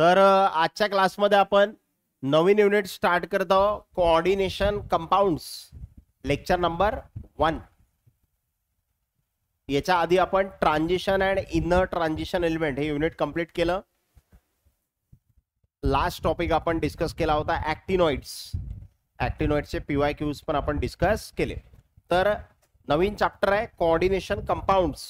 तर आजच्या क्लासमध्ये आपण नवीन युनिट स्टार्ट करत आहोत, कोऑर्डिनेशन कंपाऊंड्स, लेक्चर नंबर 1. याच्या आधी आपण transition and inner transition element हे युनिट कंप्लीट केलं. लास्ट टॉपिक आपण डिस्कस केला होता ऍक्टिनॉइड्स. ऍक्टिनॉइड्सचे PYQs पण आपण डिस्कस केले. तर नवीन चॅप्टर आहे कोऑर्डिनेशन कंपाऊंड्स.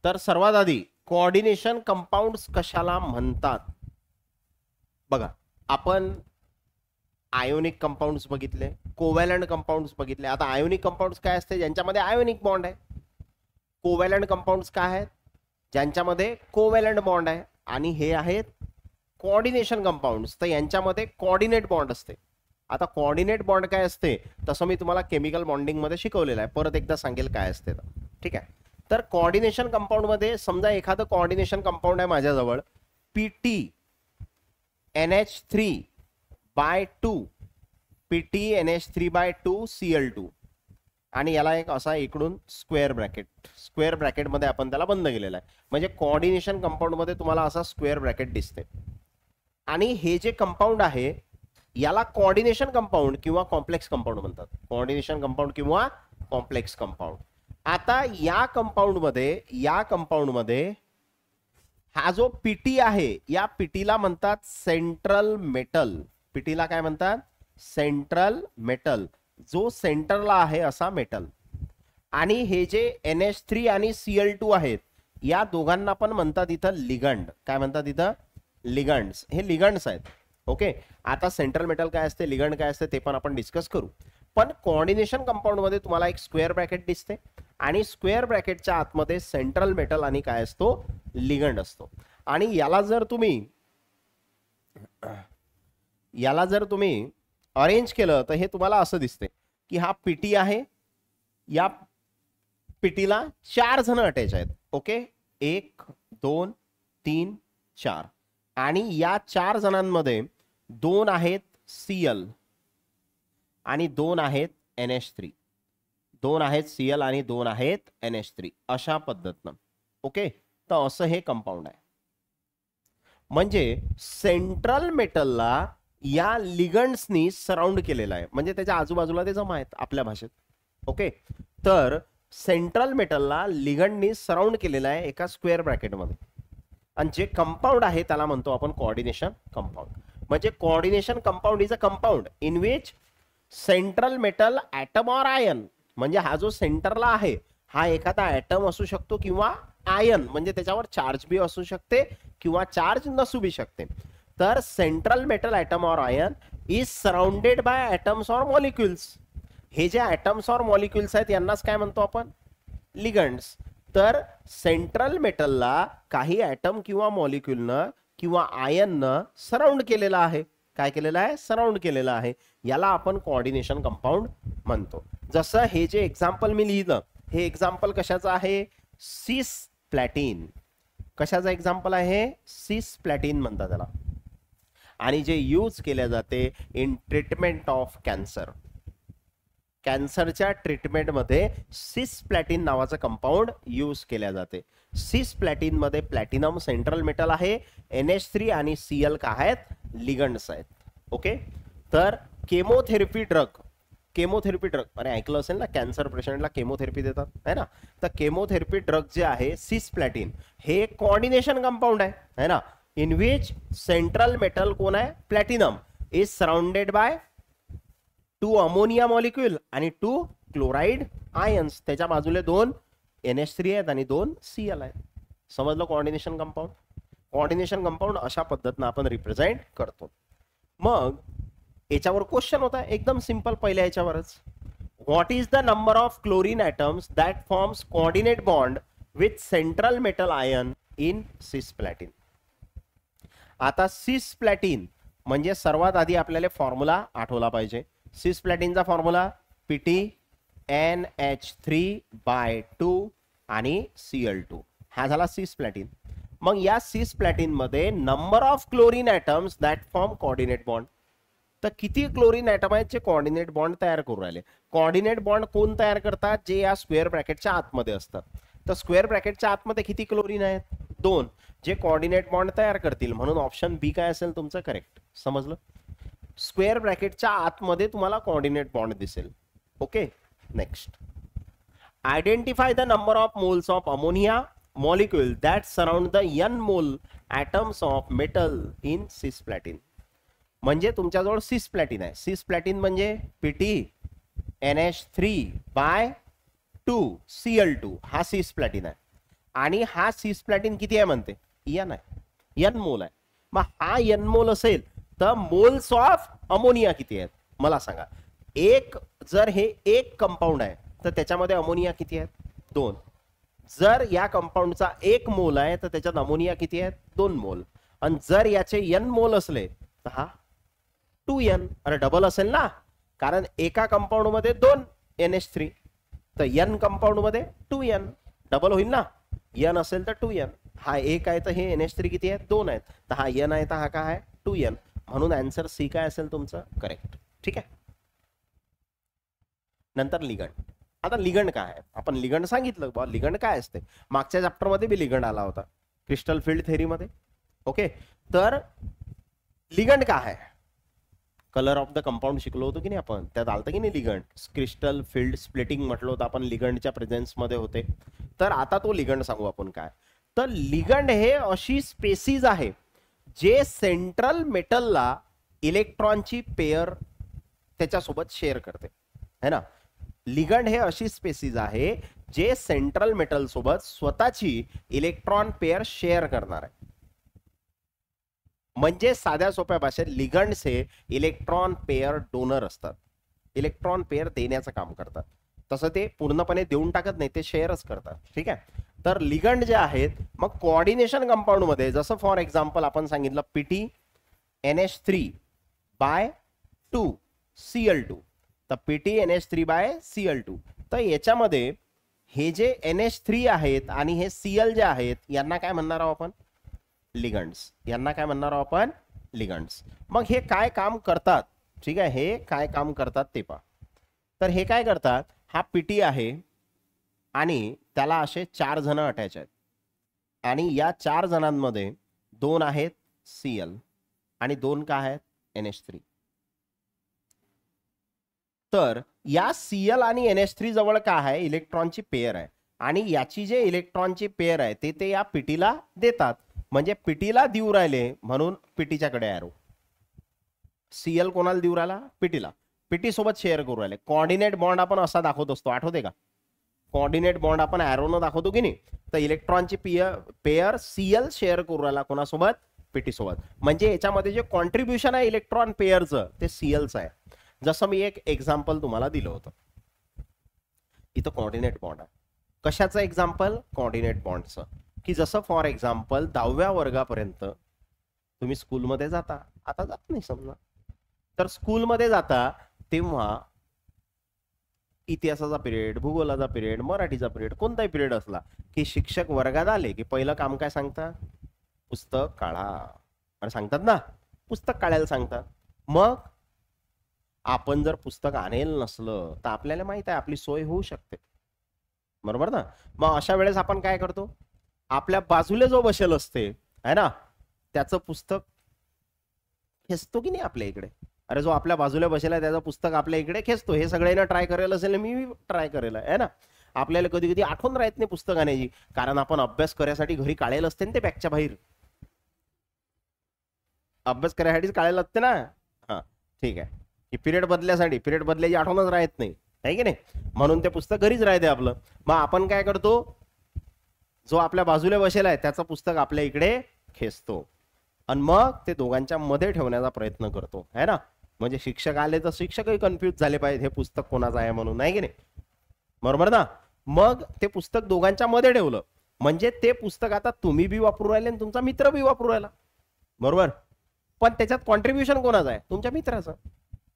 तर सर्वात आधी कोऑर्डिनेशन कंपाऊंड्स कशाला म्हणतात बघा. आपण आयोनिक कंपाऊंड्स बघितले, कोव्हॅलंट कंपाऊंड्स बघितले. आता आयोनिक कंपाऊंड्स काय असते? ज्यांच्यामध्ये आयोनिक बॉन्ड आहे. कोव्हॅलंट कंपाऊंड्स काय आहेत? ज्यांच्यामध्ये कोव्हॅलंट बॉन्ड आहे. आणि हे आहेत कोऑर्डिनेशन कंपाऊंड्स, तर यांच्यामध्ये कोऑर्डिनेट बॉन्ड असते. आता कोऑर्डिनेट बॉन्ड काय असते तसं मी तुम्हाला केमिकल बॉन्डिंग मध्ये शिकवलेलं आहे, परत एकदा सांगेल काय असते. ठीक आहे. तर कोऑर्डिनेशन कंपाऊंड मध्ये समजा एखादं कोऑर्डिनेशन कंपाऊंड आहे माझ्याजवळ, PTNH3/2 PTNH3/2 आणि याला एक असा इकडून स्क्वेअर ब्रॅकेट मध्ये आपण त्याला बंद केलेला आहे. म्हणजे कोऑर्डिनेशन कंपाऊंड मध्ये तुम्हाला असा स्क्वेअर ब्रॅकेट दिसते. आणि हे जे कंपाऊंड आहे याला कोऑर्डिनेशन कंपाऊंड किंवा कॉम्प्लेक्स कंपाऊंड म्हणतात. कोऑर्डिनेशन कंपाऊंड किंवा कॉम्प्लेक्स कंपाऊंड. आता या कंपाऊंड मध्ये हा जो पीटी आहे, या पीटीला म्हणतात सेंट्रल मेटल. पीटीला काय म्हणतात? सेंट्रल मेटल, जो सेंटरला आहे असा मेटल. आणि हे जे NH3 आणि Cl2 आहेत या दोघांना पण म्हणतात इथं लिगंड. काय म्हणतात इथं? लिगंड्स. हे लिगंड्स आहेत. ओके. आता सेंट्रल मेटल काय असते, लिगंड काय असते ते पण आपण डिस्कस करू. पण कोऑर्डिनेशन कंपाऊंड मध्ये तुम्हाला एक स्क्वेअर ब्रॅकेट दिसते आणि स्क्वेअर ब्रॅकेटच्या आतमध्ये सेंट्रल मेटल आणि काय असतो? लिगंड असतो. आणि याला जर तुम्ही अरेंज केलं तर हे तुम्हाला असं दिसते की हा पीटी आहे. या पीटीला 4 जण अटॅच आहेत. ओके. 1 2 3 4. आणि या 4 जणांमध्ये 2 आहेत Cl आणि 2 आहेत NH3. 2 आहेत Cl आणि 2 आहेत NH3 अशा पद्धतीनं. ओके. तर असं हे कंपाऊंड आहे. म्हणजे सेंट्रल मेटलला या लिगंड्सनी सराउंड केलेला आहे, म्हणजे त्याच्या आजूबाजूला ते जमा आहेत आपल्या भाषेत. ओके. तर सेंट्रल मेटलला लिगंडनी सराउंड केलेला आहे एका स्क्वेअर ब्रॅकेटमध्ये. आणि जे कंपाऊंड आहे त्याला म्हणतो आपण कोऑर्डिनेशन कंपाऊंड. म्हणजे coordination compound is a compound in which central metal atom or ion, म्हणजे हा जो सेंटरला आहे हा एखादा ॲटम असू शकतो किंवा आयन, म्हणजे त्याच्यावर चार्ज बी असू शकते किंवा चार्ज नसू बी शकते. तर central metal atom or ion is surrounded by atoms or molecules. हे जे ॲटम्स ऑर मॉलिक्युल्स आहेत यांनाच काय म्हणतो आपण? लिगंड्स. तर सेंट्रल मेटलला काही ॲटम किंवा मॉलिक्युलनं किंवा आयननं सराउंड केलेला आहे. काय केलेलं आहे? सराउंड केलेलं आहे. याला आपण कोऑर्डिनेशन कंपाऊंड म्हणतो. जसं हे जे एक्झाम्पल मी लिहिलं, हे एक्झाम्पल कशाचं आहे? सिस प्लॅटिन. कशाचं एक्झाम्पल आहे? सिस प्लॅटिन म्हणतात त्याला. आणि जे यूज केले जाते इन ट्रीटमेंट ऑफ कॅन्सर. कॅन्सरच्या ट्रीटमेंटमध्ये सिस प्लॅटिन नावाचं कंपाऊंड यूज केल्या जाते. सिस प्लॅटिन मध्ये प्लॅटिनम सेंट्रल मेटल आहे, NH3 आणि Cl काय आहेत? लिगंड्स आहेत. ओके. तर केमोथेरपी ड्रग अरे ऐकलं असेल ना, कॅन्सर पेशंटला केमोथेरपी देतात है ना. तर केमोथेरपी ड्रग जे आहे सिस प्लॅटिन हे कोऑर्डिनेशन कंपाऊंड आहे ना, इन विच सेंट्रल मेटल कोण आहे? Platinum is surrounded bye 2 ammonia molecule आणि 2 क्लोराइड आयन्स. त्याच्या बाजूला 2 NH3 आहेत आणि 2 Cl आहेत. समजलं कोऑर्डिनेशन कंपाऊंड? कोऑर्डिनेशन कंपाऊंड अशा पद्धतीनं आपण रिप्रेझेंट करतो. मग याच्यावर क्वेश्चन होता एकदम सिंपल. पहिल्या याच्यावरच, what is the number of chlorine atoms that forms coordinate bond with central metal ion in cisplatin. आता सिस प्लॅटिन म्हणजे सर्वात आधी आपल्याला फॉर्म्युला आठवला पाहिजे. सिस प्लॅटिनचा फॉर्म्युला PTNH3/2 आणि Cl2 हा झाला सिस प्लॅटिन. मग या सिस प्लॅटिन मध्ये number of chlorine atoms that form coordinate bond. तर किती क्लोरीन ॲटम आहेत जे कोऑर्डिनेट बॉन्ड तयार करू राहिले? कोऑर्डिनेट बॉन्ड कोण तयार करतात? जे या स्क्वेअर ब्रॅकेटच्या आतमध्ये असतात. तर स्क्वेअर ब्रॅकेटच्या आतमध्ये किती क्लोरीन आहेत? दोन जे कोऑर्डिनेट बॉन्ड तयार करतील, म्हणून ऑप्शन बी काय असेल तुमचं करेक्ट. समजलं? स्क्वेअर ब्रॅकेटच्या आतमध्ये तुम्हाला कोऑर्डिनेट बॉन्ड दिसेल. Okay, next. Identify the number of moles of ammonia molecule that surround the n मोल ॲटम्स ऑफ मेटल इन सिसप्लॅटिन. म्हणजे तुमच्याजवळ सिसप्लॅटिन आहे. सिसप्लॅटिन म्हणजे Pt NH3/2 हा सिसप्लॅटिन आहे. आणि हा सिसप्लॅटिन किती आहे म्हणते? n आहे, n मोल आहे. मग हा n मोल असेल तर मोल्स ऑफ अमोनिया किती आहेत मला सांगा. एक जर हे एक कंपाऊंड आहे तर त्याच्यामध्ये अमोनिया किती आहेत? 2. जर या कंपाऊंडचा 1 मोल आहे तर त्याच्यात अमोनिया किती आहेत? 2 मोल. आणि जर याचे n मोल असले तर हा 2n. अरे डबल असेल ना, कारण एका कंपाऊंड मध्ये 2 NH3 तर n कंपाऊंड मध्ये 2n डबल होईल ना. n असेल तर 2n. हा 1 आहे तर हे NH3 किती आहेत? 2 आहेत. तर हा n आहे तर हा काय आहे? 2n. म्हणून आन्सर सी काय असेल तुमचं करेक्ट. ठीक आहे. नंतर लिगंड. आता लिगंड काय आहे? आपण लिगंड सांगितलं बा, लिगंड काय असते. मागच्या चॅप्टर मध्ये बी लिगंड आला होता क्रिस्टल फील्ड थेअरी मध्ये. ओके, तर लिगंड काय आहे? कलर ऑफ द कंपाऊंड शिकलो होतो की नाही आपण, त्यात आलतं की नाही लिगंड. क्रिस्टल फील्ड स्प्लिटिंग म्हटलं होतं आपण, लिगंडच्या प्रेझेन्स मध्ये होते. तर आता तो लिगंड सांगू आपण काय. तर लिगंड हे अशी स्पेसीज आहे जे सेंट्रल मेटलला इलेक्ट्रॉनची पेअर त्याच्यासोबत शेअर करते, है ना. लिगंड हे अशी स्पेसीज आहे जे सेंट्रल मेटल सोबत स्वतःची इलेक्ट्रॉन पेअर शेअर करणार आहे. म्हणजे साध्या सोप्या भाषेत लिगंड्स हे इलेक्ट्रॉन पेअर डोनर असतात, इलेक्ट्रॉन पेअर देण्याचं काम करतात. तसं ते पूर्णपणे देऊन टाकत नाही, ते शेअरच करतात. ठीक आहे. तर लिगंड जे आहेत मग कोऑर्डिनेशन कंपाऊंड मध्ये, जसं फॉर एक्झाम्पल आपण सांगितलं Pt NH3/2 Cl2. तर Pt NH3/Cl2. तर याच्यामध्ये हे जे NH3 आहेत आणि हे Cl जे आहेत यांना काय म्हणणार आहोत आपण? लिगंड्स. यांना काय म्हणणार आहोत आपण? लिगंड्स. मग हे काय काम करतात? ठीक आहे, हे काय काम करतात ते पहा. तर हे काय करतात, हा Pt आहे आणि त्याला असे 4 जण अटॅच आहेत आणि या 4 जणांमध्ये 2 आहेत Cl आणि 2 काय आहेत? NH3. तर या Cl आणि NH3 जवळ काय आहे? इलेक्ट्रॉनची पेअर आहे आणि याची जे इलेक्ट्रॉनची पेअर आहे ते या Pt ला देतात. म्हणजे Pt ला देऊ राहिले म्हणून Pt च्याकडे एरो. Cl कोणाला देऊ राहिला? Pt ला. Pt सोबत शेअर करू राहिले. कोऑर्डिनेट बॉन्ड आपण असा दाखवत असतो, आठवते का? कोऑर्डिनेट बॉन्ड आपण एरोनं दाखवतो की नाही. तर इलेक्ट्रॉनची पेअर Cl शेअर करू राहिला कोणासोबत? Pt सोबत. म्हणजे याच्यामध्ये जे कॉन्ट्रीब्युशन आहे इलेक्ट्रॉन पेअरचं ते Clचं आहे. जसं मी एक एक्झाम्पल तुम्हाला दिलं होतं. इथं कोऑर्डिनेट बॉन्ड आहे. कशाचं एक्झाम्पल? कोऑर्डिनेट बॉन्डचं. की जसं फॉर एक्झाम्पल 10व्या वर्गापर्यंत तुम्ही स्कूलमध्ये जाता, आता जात नाही समजा. तर स्कूलमध्ये जाता तेव्हा इतिहासाचा पिरियड, भूगोलाचा पिरियड, मराठीचा पिरियड, कोणताही पिरियड असला की शिक्षक वर्गात आले की पहिलं काम काय सांगतात? पुस्तक काढा. अरे सांगतात ना, पुस्तक काढायला सांगतात. मग आपण जर पुस्तक आणेल नसलं तर आपल्याला माहित आहे आपली सोय होऊ शकते, बरोबर ना. मग अशा वेळेस आपण काय करतो? आपल्या बाजूला जो बसेल असते है ना, त्याचं पुस्तक खेचतो की नाही आपल्या इकडे. अरे जो आपल्या बाजूला बसेल आहे त्याचं पुस्तक आपल्या इकडे खेचतो. हे सगळ्यांना ट्राय करायला असेल, मी ट्राय करेल आहे ना. आपल्याला कधी कधी आठवण राहत नाही पुस्तक आणायची, कारण आपण अभ्यास करायसाठी घरी काढेल असते ना ते बॅगच्या बाहेर. अभ्यास करायसाठीच काढायला लागते ना. हा ठीक आहे. की पिरियड बदल्यासाठी, पिरियड बदल्याची आठवणच राहत नाही आहे की नाही, म्हणून ते पुस्तक घरीच राहते आपलं. मग आपण काय करतो? जो आपल्या बाजूला बसेल आहे त्याचं पुस्तक आपल्या इकडे खेचतो आणि मग ते दोघांच्या मध्ये ठेवण्याचा प्रयत्न करतो है ना. म्हणजे शिक्षक आले तर शिक्षकही कन्फ्युज झाले पाहिजे हे पुस्तक कोणाचं आहे म्हणून, नाही की नाही, बरोबर ना. मग ते पुस्तक दोघांच्या मध्ये ठेवलं म्हणजे ते पुस्तक आता तुम्ही बी वापरू राहिले आणि तुमचा मित्र बी वापरू राहिला, बरोबर. पण त्याच्यात कॉन्ट्रीब्युशन कोणाचं आहे? तुमच्या मित्राचं.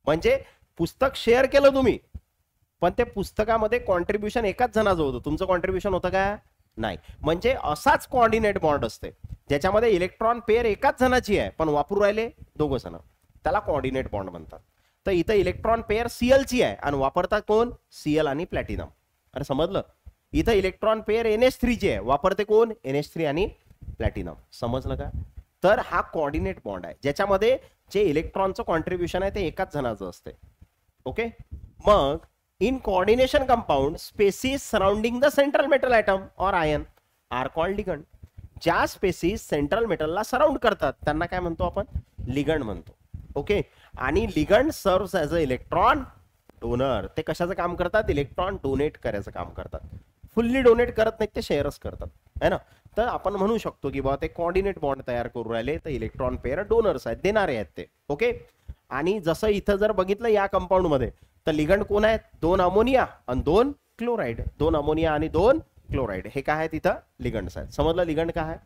म्हणजे पुस्तक शेअर केलं तुम्ही, पण ते पुस्तकामध्ये कॉन्ट्रीब्युशन एकाच जणाचं होतं, तुमचं कॉन्ट्रीब्युशन होतं का? नाही. म्हणजे असाच कोऑर्डिनेट बॉन्ड असते ज्याच्यामध्ये इलेक्ट्रॉन पेअर एकाच जणाची आहे पण वापरू राहिले दोघं जण, त्याला कोऑर्डिनेट बॉन्ड म्हणतात. तर इथं इलेक्ट्रॉन पेअर Cl ची आहे आणि वापरतात कोण? Cl आणि प्लॅटिनम. अरे समजलं. इथं इलेक्ट्रॉन पेअर NH3 ची आहे, वापरते कोण? NH3 आणि प्लॅटिनम. समजलं का? तर हा कोऑर्डिनेट बॉन्ड आहे ज्याच्यामध्ये जे इलेक्ट्रॉनचं कॉन्ट्रीब्युशन आहे ते एकाच जणाचं असते. ओके. मग in coordination compound species surrounding the central metal atom और आयन आर कॉल्ड लिगंड. ज्या स्पेसिस सेंट्रल मेटलला सराउंड करतात त्यांना काय म्हणतो आपण? लिगंड म्हणतो. ओके. आणि ligand serves as a electron donor. ते कशाचं काम करतात? इलेक्ट्रॉन डोनेट करायचं काम करतात. फुल्ली डोनेट करत नाहीत, ते शेअरच करतात, है ना. तर आपण म्हणू शकतो की बाबा ते कोऑर्डिनेट बॉन्ड तयार करू राहिले तर इलेक्ट्रॉन पेअर डोनर्स आहेत, देणारे आहेत ते. ओके. आणि जसं इथं जर बघितलं या कंपाऊंड मध्ये तर लिगंड कोण आहेत? 2 अमोनिया आणि 2 क्लोराईड. 2 अमोनिया आणि 2 क्लोराईड हे काय आहेत? इथं लिगंड्स आहेत. समजलं लिगंड काय आहे?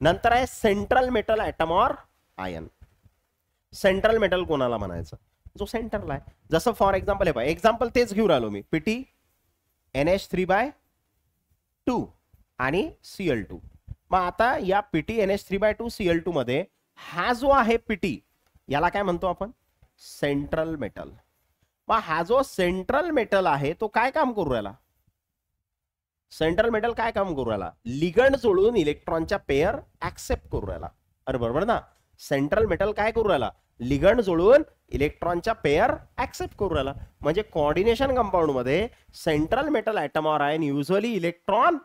नंतर आहे सेंट्रल मेटल ॲटम और आयन. सेंट्रल मेटल कोणाला म्हणायचं? जो सेंटरला आहे. जसं फॉर एक्झाम्पल हे पाहिजे, एक्झाम्पल तेच घेऊन राहिलो मी. पीटी NH3/2 आणि Cl2. मग आता या पीटी NH3/2 Cl2 मध्ये हा जो आहे पीटी याला काय म्हणतो आपण? Central metal. मग हा जो सेंट्रल मेटल आहे तो काय काम करू राहिला? सेंट्रल मेटल काय काम करू राहिला? लिगंड जोडून इलेक्ट्रॉनच्या पेअर ऍक्सेप्ट करू राहिला. अरे बरोबर ना. सेंट्रल मेटल काय करू राहिला? लिगंड जोडून इलेक्ट्रॉनच्या पेअर ऍक्सेप्ट करू राहिला. म्हणजे कोऑर्डिनेशन कंपाऊंड मध्ये सेंट्रल मेटल ॲटम और ion usually electron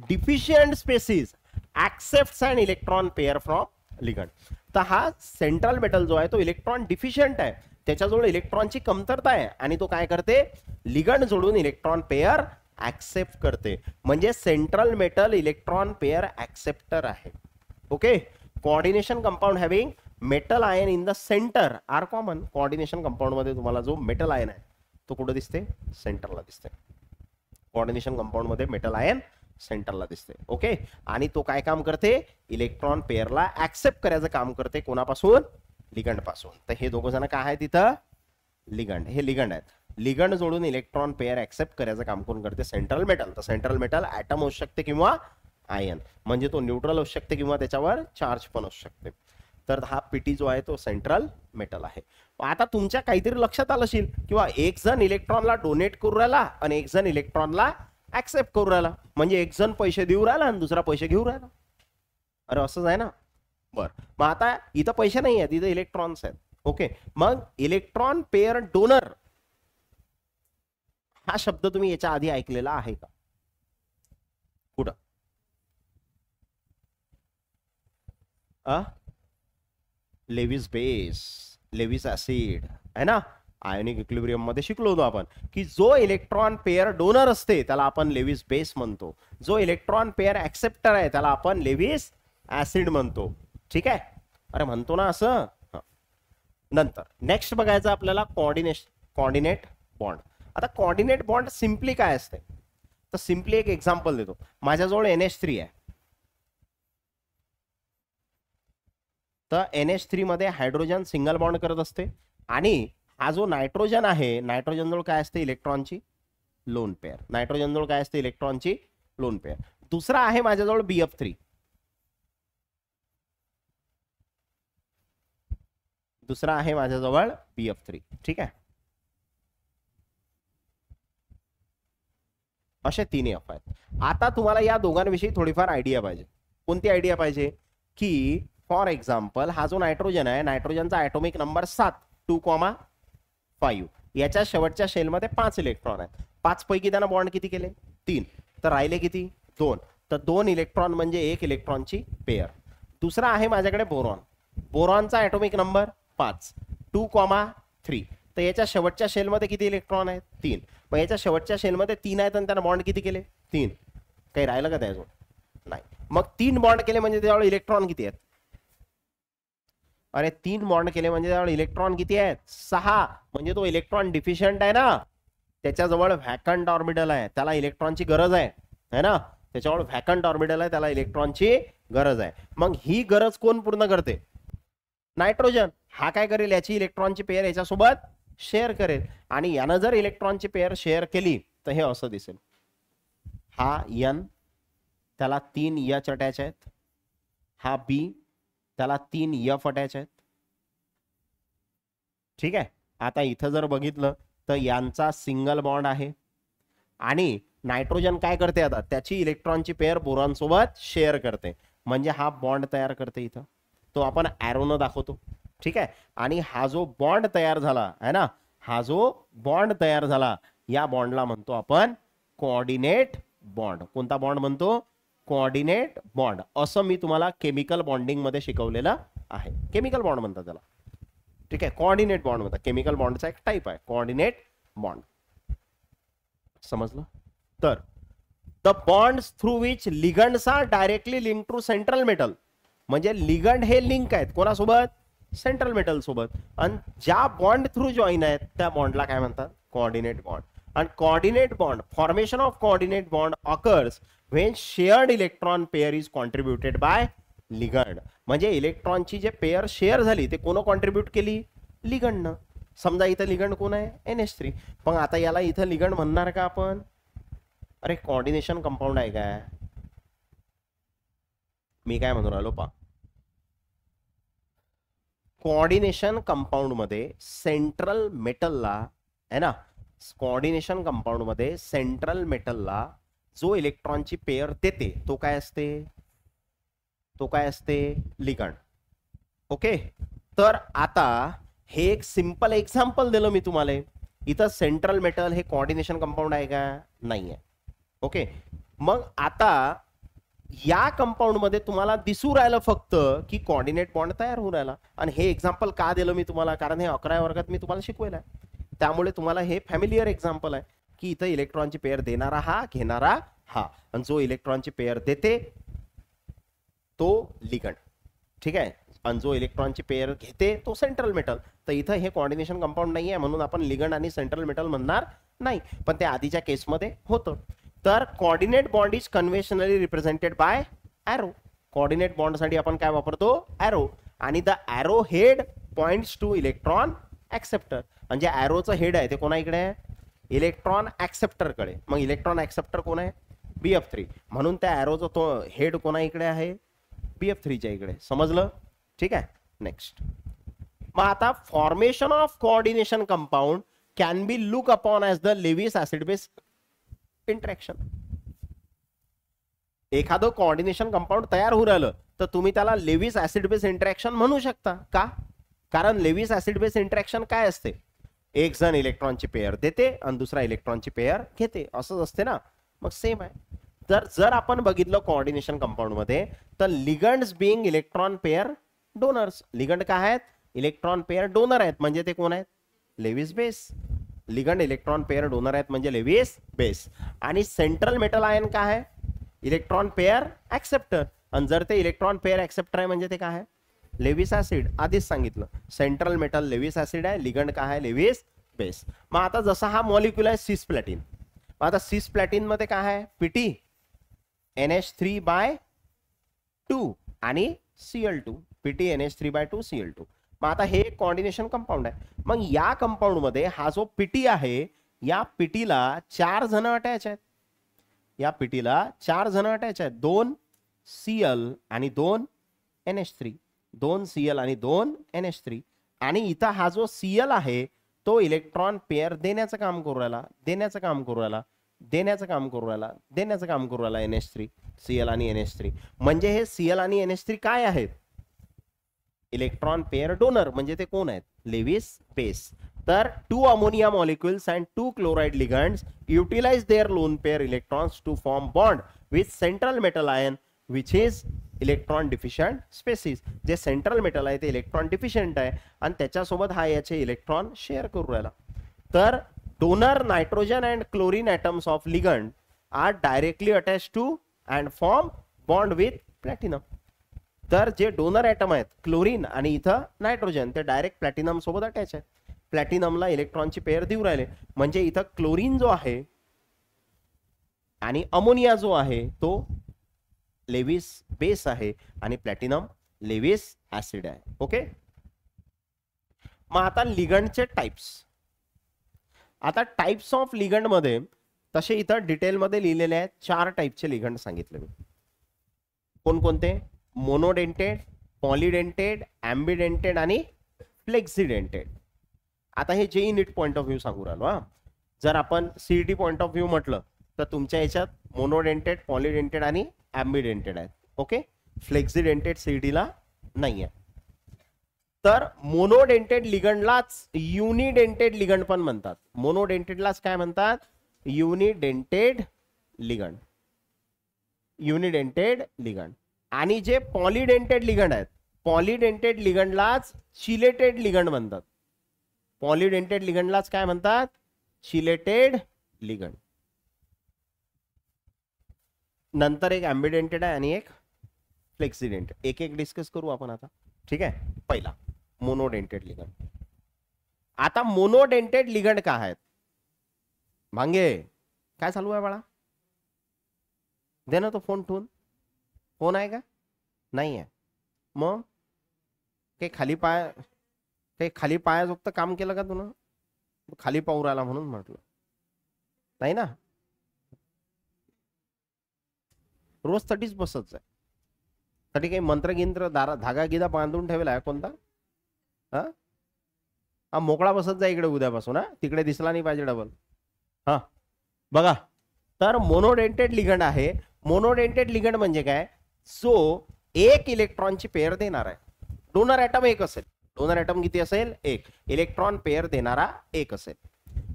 deficient species accepts an electron pair from ligand. तर हा सेंट्रल मेटल जो आहे तो इलेक्ट्रॉन डिफिशियंट आहे, त्याच्याजवळ इलेक्ट्रॉनची कमतरता आहे आणि तो काय करते? लिगंड जोडून इलेक्ट्रॉन पेअर ऍक्सेप्ट करते. म्हणजे central metal electron pair acceptor आहे. Okay. Coordination compound having metal ion in the centre are common. Coordination compound मध्ये तुम्हाला जो मेटल आयन आहे तो कुठे दिसते? सेंटरला दिसते. कोऑर्डिनेशन कंपाऊंड मध्ये मेटल आयन सेंटरला दिसते. ओके. आणि तो काय काम करते? इलेक्ट्रॉन पेअरला ऍक्सेप्ट करायचं काम करते. कोणापासून? लिगंड पासून. तर हे दोघं जण काय आहेत तिथं? लिगंड. हे लिगंड आहेत. लिगंड जोडून इलेक्ट्रॉन पेअर ऍक्सेप्ट करायचं काम कोण करते? Central metal. तर सेंट्रल मेटल ॲटम असू शकते किंवा आयन, म्हणजे तो न्यूट्रल असू शकते किंवा त्याच्यावर चार्ज पण असू शकते. तर हा पीटी जो आहे तो सेंट्रल मेटल आहे. आता तुमच्या काहीतरी लक्षात आलं असेल किंवा एक जण इलेक्ट्रॉनला डोनेट करू राहिला आणि एक जण इलेक्ट्रॉनला ऍक्सेप्ट करू राहिला. म्हणजे एक जण पैसे देऊ राहिला आणि दुसरा पैसे घेऊ राहिला. अरे असंच आहे ना. बर. मग आता इथं पैसे नाही आहेत, इथं इलेक्ट्रॉन्स आहेत. ओके. मग इलेक्ट्रॉन पेअर डोनर हा शब्द तुम्ही याच्या आधी ऐकलेला आहे का? कुठं? लेविस बेस, लेविस ऍसिड आहे ना. आयोनिक इक्विलिब्रियम मध्ये शिकलो होतो आपण की जो इलेक्ट्रॉन पेअर डोनर असते त्याला आपण लेविस बेस म्हणतो. जो इलेक्ट्रॉन पेअर ऍक्सेप्टर आहे त्याला आपण लेविस ऍसिड म्हणतो. ठीक आहे. अरे म्हणतो ना असं. नंतर नेक्स्ट बघायचं आपल्याला कोऑर्डिनेट बॉन्ड. आता कोऑर्डिनेट बॉन्ड सिम्पली काय असते? तर सिम्पली एक एक्झाम्पल देतो. माझ्याजवळ NH3 आहे. तर NH3 मध्ये हायड्रोजन सिंगल बॉन्ड करत असते आणि हा जो नायट्रोजन आहे, नायट्रोजन जवळ काय असते? इलेक्ट्रॉनची लोन पेअर. नायट्रोजन जवळ काय असते? इलेक्ट्रॉनची लोन पेअर. दुसरा आहे माझ्याजवळ BF3. दुसरा आहे माझ्याजवळ BF3. ठीक आहे. असे 3 F आहेत. आता तुम्हाला या दोघांविषयी थोडीफार आयडिया पाहिजे. कोणती आयडिया पाहिजे? की फॉर एक्झाम्पल हा जो नायट्रोजन आहे, नायट्रोजनचा ॲटॉमिक नंबर 7 2,5. याच्या शेवटच्या शेलमध्ये 5 इलेक्ट्रॉन आहेत. 5 पैकी त्यानं बॉन्ड किती केले? 3. तर राहिले किती? 2. तर 2 इलेक्ट्रॉन म्हणजे 1 इलेक्ट्रॉनची पेअर. दुसरा आहे माझ्याकडे बोरॉन. बोरॉनचा atomic number 5 2,3. तर याच्या शेवटच्या शेलमध्ये किती इलेक्ट्रॉन आहेत? 3. मग याच्या शेवटच्या शेलमध्ये 3 आहेत आणि त्यानं बॉन्ड किती केले? 3. काही राहिलं का त्याजवळ? नाही. मग 3 बॉन्ड केले म्हणजे त्याजवळ इलेक्ट्रॉन किती आहेत? अरे 3 बॉन्ड केले म्हणजे त्याजवळ इलेक्ट्रॉन किती आहेत? 6. म्हणजे तो इलेक्ट्रॉन डिफिशियंट आहे ना. त्याच्याजवळ व्हॅकंट ऑर्बिटल आहे, त्याला इलेक्ट्रॉनची गरज आहे ना. त्याच्याजवळ व्हॅकंट ऑर्बिटल आहे, त्याला इलेक्ट्रॉनची गरज आहे. मग ही गरज कोण पूर्ण करते? नायट्रोजन. हा काय करेल? याची इलेक्ट्रॉनची पेअर याच्यासोबत शेअर करेल आणि यानं जर इलेक्ट्रॉनची पेअर शेअर केली तर हे असं दिसेल. हा N, त्याला 3 H अटॅच आहेत. हा B, त्याला 3 F अटॅच आहेत. ठीक आहे. आता इथं जर बघितलं तर यांचा सिंगल बॉन्ड आहे आणि नायट्रोजन काय करते आता, त्याची इलेक्ट्रॉनची पेअर बोरॉन सोबत शेअर करते, म्हणजे हा बॉन्ड तयार करते इथं, तो आपण ॲरोनं दाखवतो. ठीक आहे. आणि हा जो बॉन्ड तयार झाला आहे ना, हा जो बॉन्ड तयार झाला, या बॉन्डला म्हणतो आपण कोऑर्डिनेट बॉन्ड. कोणता बॉन्ड म्हणतो, कोऑर्डिनेट बॉन्ड. असं मी तुम्हाला केमिकल बॉन्डिंग मध्ये शिकवलेलं आहे. केमिकल बॉन्ड म्हणतात त्याला. ठीक आहे, कोऑर्डिनेट बॉन्ड म्हणतात. केमिकल बॉन्डचा एक टाइप आहे कोऑर्डिनेट बॉन्ड. समजलं. तर the bonds through which ligands are directly link to central metal, म्हणजे लिगंड हे लिंक आहेत कोणासोबत, सेंट्रल मेटल सोबत, आणि ज्या बॉन्ड थ्रू जॉईन आहेत त्या बॉन्डला काय म्हणतात, coordinate bond. And coordinate bond, formation of coordinate bond occurs when shared electron pair is contributed by ligand. म्हणजे इलेक्ट्रॉनची जे पेअर शेअर झाली ते कोण कॉन्ट्रीब्यूट केली, लिगंडनं. समजा इथं लिगंड कोण आहे, NH3. पण आता याला इथं लिगंड म्हणणार का आपण, अरे कोऑर्डिनेशन कंपाऊंड आहे काय, मी काय म्हणून राहिलो पा, कोऑर्डिनेशन कंपाऊंड मध्ये सेंट्रल मेटलला आहे ना, कोऑर्डिनेशन कंपाऊंड मध्ये सेंट्रल मेटलला जो इलेक्ट्रॉनची पेअर देते तो काय असते, तो काय असते, लिगंड. ओके. तर आता हे एक सिंपल एक्झाम्पल दिलं मी तुम्हाला. इथं सेंट्रल मेटल हे कोऑर्डिनेशन कंपाऊंड आहे का, नाहीये. ओके. मग आता या कंपाऊंड मध्ये तुम्हाला दिसू राहिलं फक्त की कोऑर्डिनेट बॉन्ड तयार होऊ राहिला. आणि हे एक्झाम्पल का दिलं मी तुम्हाला, कारण हे 11व्या वर्गात मी तुम्हाला शिकवलं आहे, त्यामुळे तुम्हाला हे फॅमिलियर एक्झाम्पल आहे की इथं इलेक्ट्रॉनची पेअर देणारा हा, घेणारा हा, आणि जो इलेक्ट्रॉनची पेअर देते तो लिगंड. ठीक आहे. आणि जो इलेक्ट्रॉनची पेअर घेते तो सेंट्रल मेटल. तर इथं हे कोऑर्डिनेशन कंपाऊंड नाही आहे म्हणून आपण लिगंड आणि सेंट्रल मेटल म्हणणार नाही, पण ते आधीच्या केसमध्ये होतं. तर coordinate bond is conventionally represented by arrow. Coordinate बॉन्डसाठी आपण काय वापरतो, ॲरो. आणि the arrow head points to electron acceptor. म्हणजे ॲरोचं हेड आहे ते कोणा इकडे आहे, इलेक्ट्रॉन ऍक्सेप्टर कडे. मग इलेक्ट्रॉन ऍक्सेप्टर कोण आहे, BF3. म्हणून त्या ॲरोचा तो हेड कोणा इकडे आहे, BF3 च्या इकडे. समजलं. ठीक आहे. नेक्स्ट. मग आता formation of coordination compound can be look upon as the Lewis acid base interaction. एखादं कोऑर्डिनेशन कंपाऊंड तयार होऊ राहिलं तर तुम्ही त्याला लेविस ऍसिड बेस इंटरॅक्शन म्हणू शकता. का, कारण लेविस ऍसिड बेस इंटरॅक्शन काय असते, एक जण इलेक्ट्रॉनची पेअर देते आणि दुसरा इलेक्ट्रॉनची पेअर घेते, असंच असते ना. मग सेम आहे. तर जर आपण बघितलं कोऑर्डिनेशन कंपाऊंड मध्ये तर ligands being electron pair donors. Ligand काय आहेत, इलेक्ट्रॉन पेअर डोनर आहेत, म्हणजे ते कोण आहेत, Lewis base. Ligand electron pair donor आहेत म्हणजे लेविस बेस. आणि सेंट्रल मेटल आयन काय आहे, इलेक्ट्रॉन पेअर ऍक्सेप्टर. आणि जर ते इलेक्ट्रॉन पेअर ऍक्सेप्टर आहे म्हणजे ते काय आहे, लेविस ऍसिड. आधीच सांगितलं सेंट्रल मेटल लेविस ऍसिड आहे, लिगंड काय आहे, लेविस बेस. मग आता जसा हा मॉलिक्यूल आहे सिस प्लॅटिन, मग आता सिस प्लॅटिन मध्ये काय आहे, PT NH3/2 आणि Cl2, PT NH3/2 Cl2. मग आता हे कोऑर्डिनेशन कंपाऊंड आहे. मग या कंपाऊंड मध्ये हा जो PT आहे, या PTला 4 जण अटॅच आहेत. या PTला 4 जण अटॅच आहेत, 2 Cl आणि 2 NH3, 2 Cl आणि 2 NH3. आणि इथं हा जो Cl आहे तो इलेक्ट्रॉन पेअर देण्याचं काम करू राहिला, देण्याचं काम करू राहिला, देण्याचं काम करू राहिला, देण्याचं काम करू राहिला, NH3, Cl आणि NH3. म्हणजे हे Cl आणि NH3 काय आहेत, इलेक्ट्रॉन पेअर डोनर. म्हणजे ते कोण आहेत, लेविस बेस. तर 2 ammonia molecules and 2 chloride ligands utilize their lone pair electrons to form bond with central metal ion which is electron deficient species. जे सेंट्रल मेटल आहे ते इलेक्ट्रॉन डिफिशियंट आहे आणि त्याच्यासोबत हा याचे इलेक्ट्रॉन शेअर करू राहिला. तर donor nitrogen and chlorine atoms of ligand are directly attach to and form bond with platinum. तर जे डोनर ॲटम आहेत क्लोरीन आणि इथं नायट्रोजन ते डायरेक्ट प्लॅटिनम सोबत अटॅच आहेत. प्लॅटिनमला इलेक्ट्रॉनची पेअर देऊ राहिले. म्हणजे इथं क्लोरीन जो आहे आणि अमोनिया जो आहे तो लेविस बेस आहे आणि प्लॅटिनम लेविस ऍसिड आहे. ओके. मग आता लिगंडचे टाइप्स. आता टाइप्स ऑफ लिगंड मध्ये तसे इथं डिटेल मध्ये लिहिलेले आहेत. 4 टाइपचे लिगंड सांगितले मी. कोणकोणते, मोनोडेंटेड, पॉलिडेंटेड, ॲम्बिडेंटेड आणि फ्लेक्सिडेंटेड. आता हे JEE NEET point of view सांगू राहिलो. जर आपण CET पॉइंट ऑफ व्ह्यू म्हटलं तर तुमच्या याच्यात मोनोडेंटेड, पॉलिडेंटेड आणि ॲम्बिडेंटेड आहेत. ओके, फ्लेक्झिडेंटेड सीडीला नाही आहे. तर मोनोडेंटेड लिगंडलाच युनिडेंटेड लिगंड पण म्हणतात. मोनोडेंटेडलाच काय म्हणतात? युनिडेंटेड लिगंड. युनिडेंटेड लिगंड. आणि जे पॉलिडेंटेड लिगंड आहेत, पॉलिडेंटेड लिगंडलाच चिलेटेड लिगंड म्हणतात. पॉलिडेंटेड लिगंडलाच काय म्हणतात? Chelated ligand. नंतर एक ॲम्बिडेंटेड आहे आणि एक फ्लेक्झिडेंटेड. एक एक डिस्कस करू आपण आता. ठीक आहे, पहिला मोनोडेंटेड लिगंड. आता मोनोडेंटेड लिगंड काय आहेत? भांगे काय चालू आहे बाळा? दे ना तो फोन ठेवून. फोन आहे का? नाही आहे. मग काही खाली पायाजोगतं काम केलं का तुला? खाली पाहू राहिला म्हणून म्हटलं. नाही ना, रोज तटीच बसत आहे. तटी काही मंत्रगिंत्र धागा गिदा बांधून ठेवला आहे कोणता? हा मोकळा बसत जा इकडे उद्यापासून. हा तिकडे दिसला नाही पाहिजे डबल. हा बघा, तर मोनोडेंटेड लिगंड आहे. मोनोडेंटेड लिगंड म्हणजे काय? जो एक इलेक्ट्रॉनची पेअर देणार आहे. डोनर ॲटम एक असेल. डोनर ॲटम किती असेल? एक. इलेक्ट्रॉन पेअर देणारा एक असेल.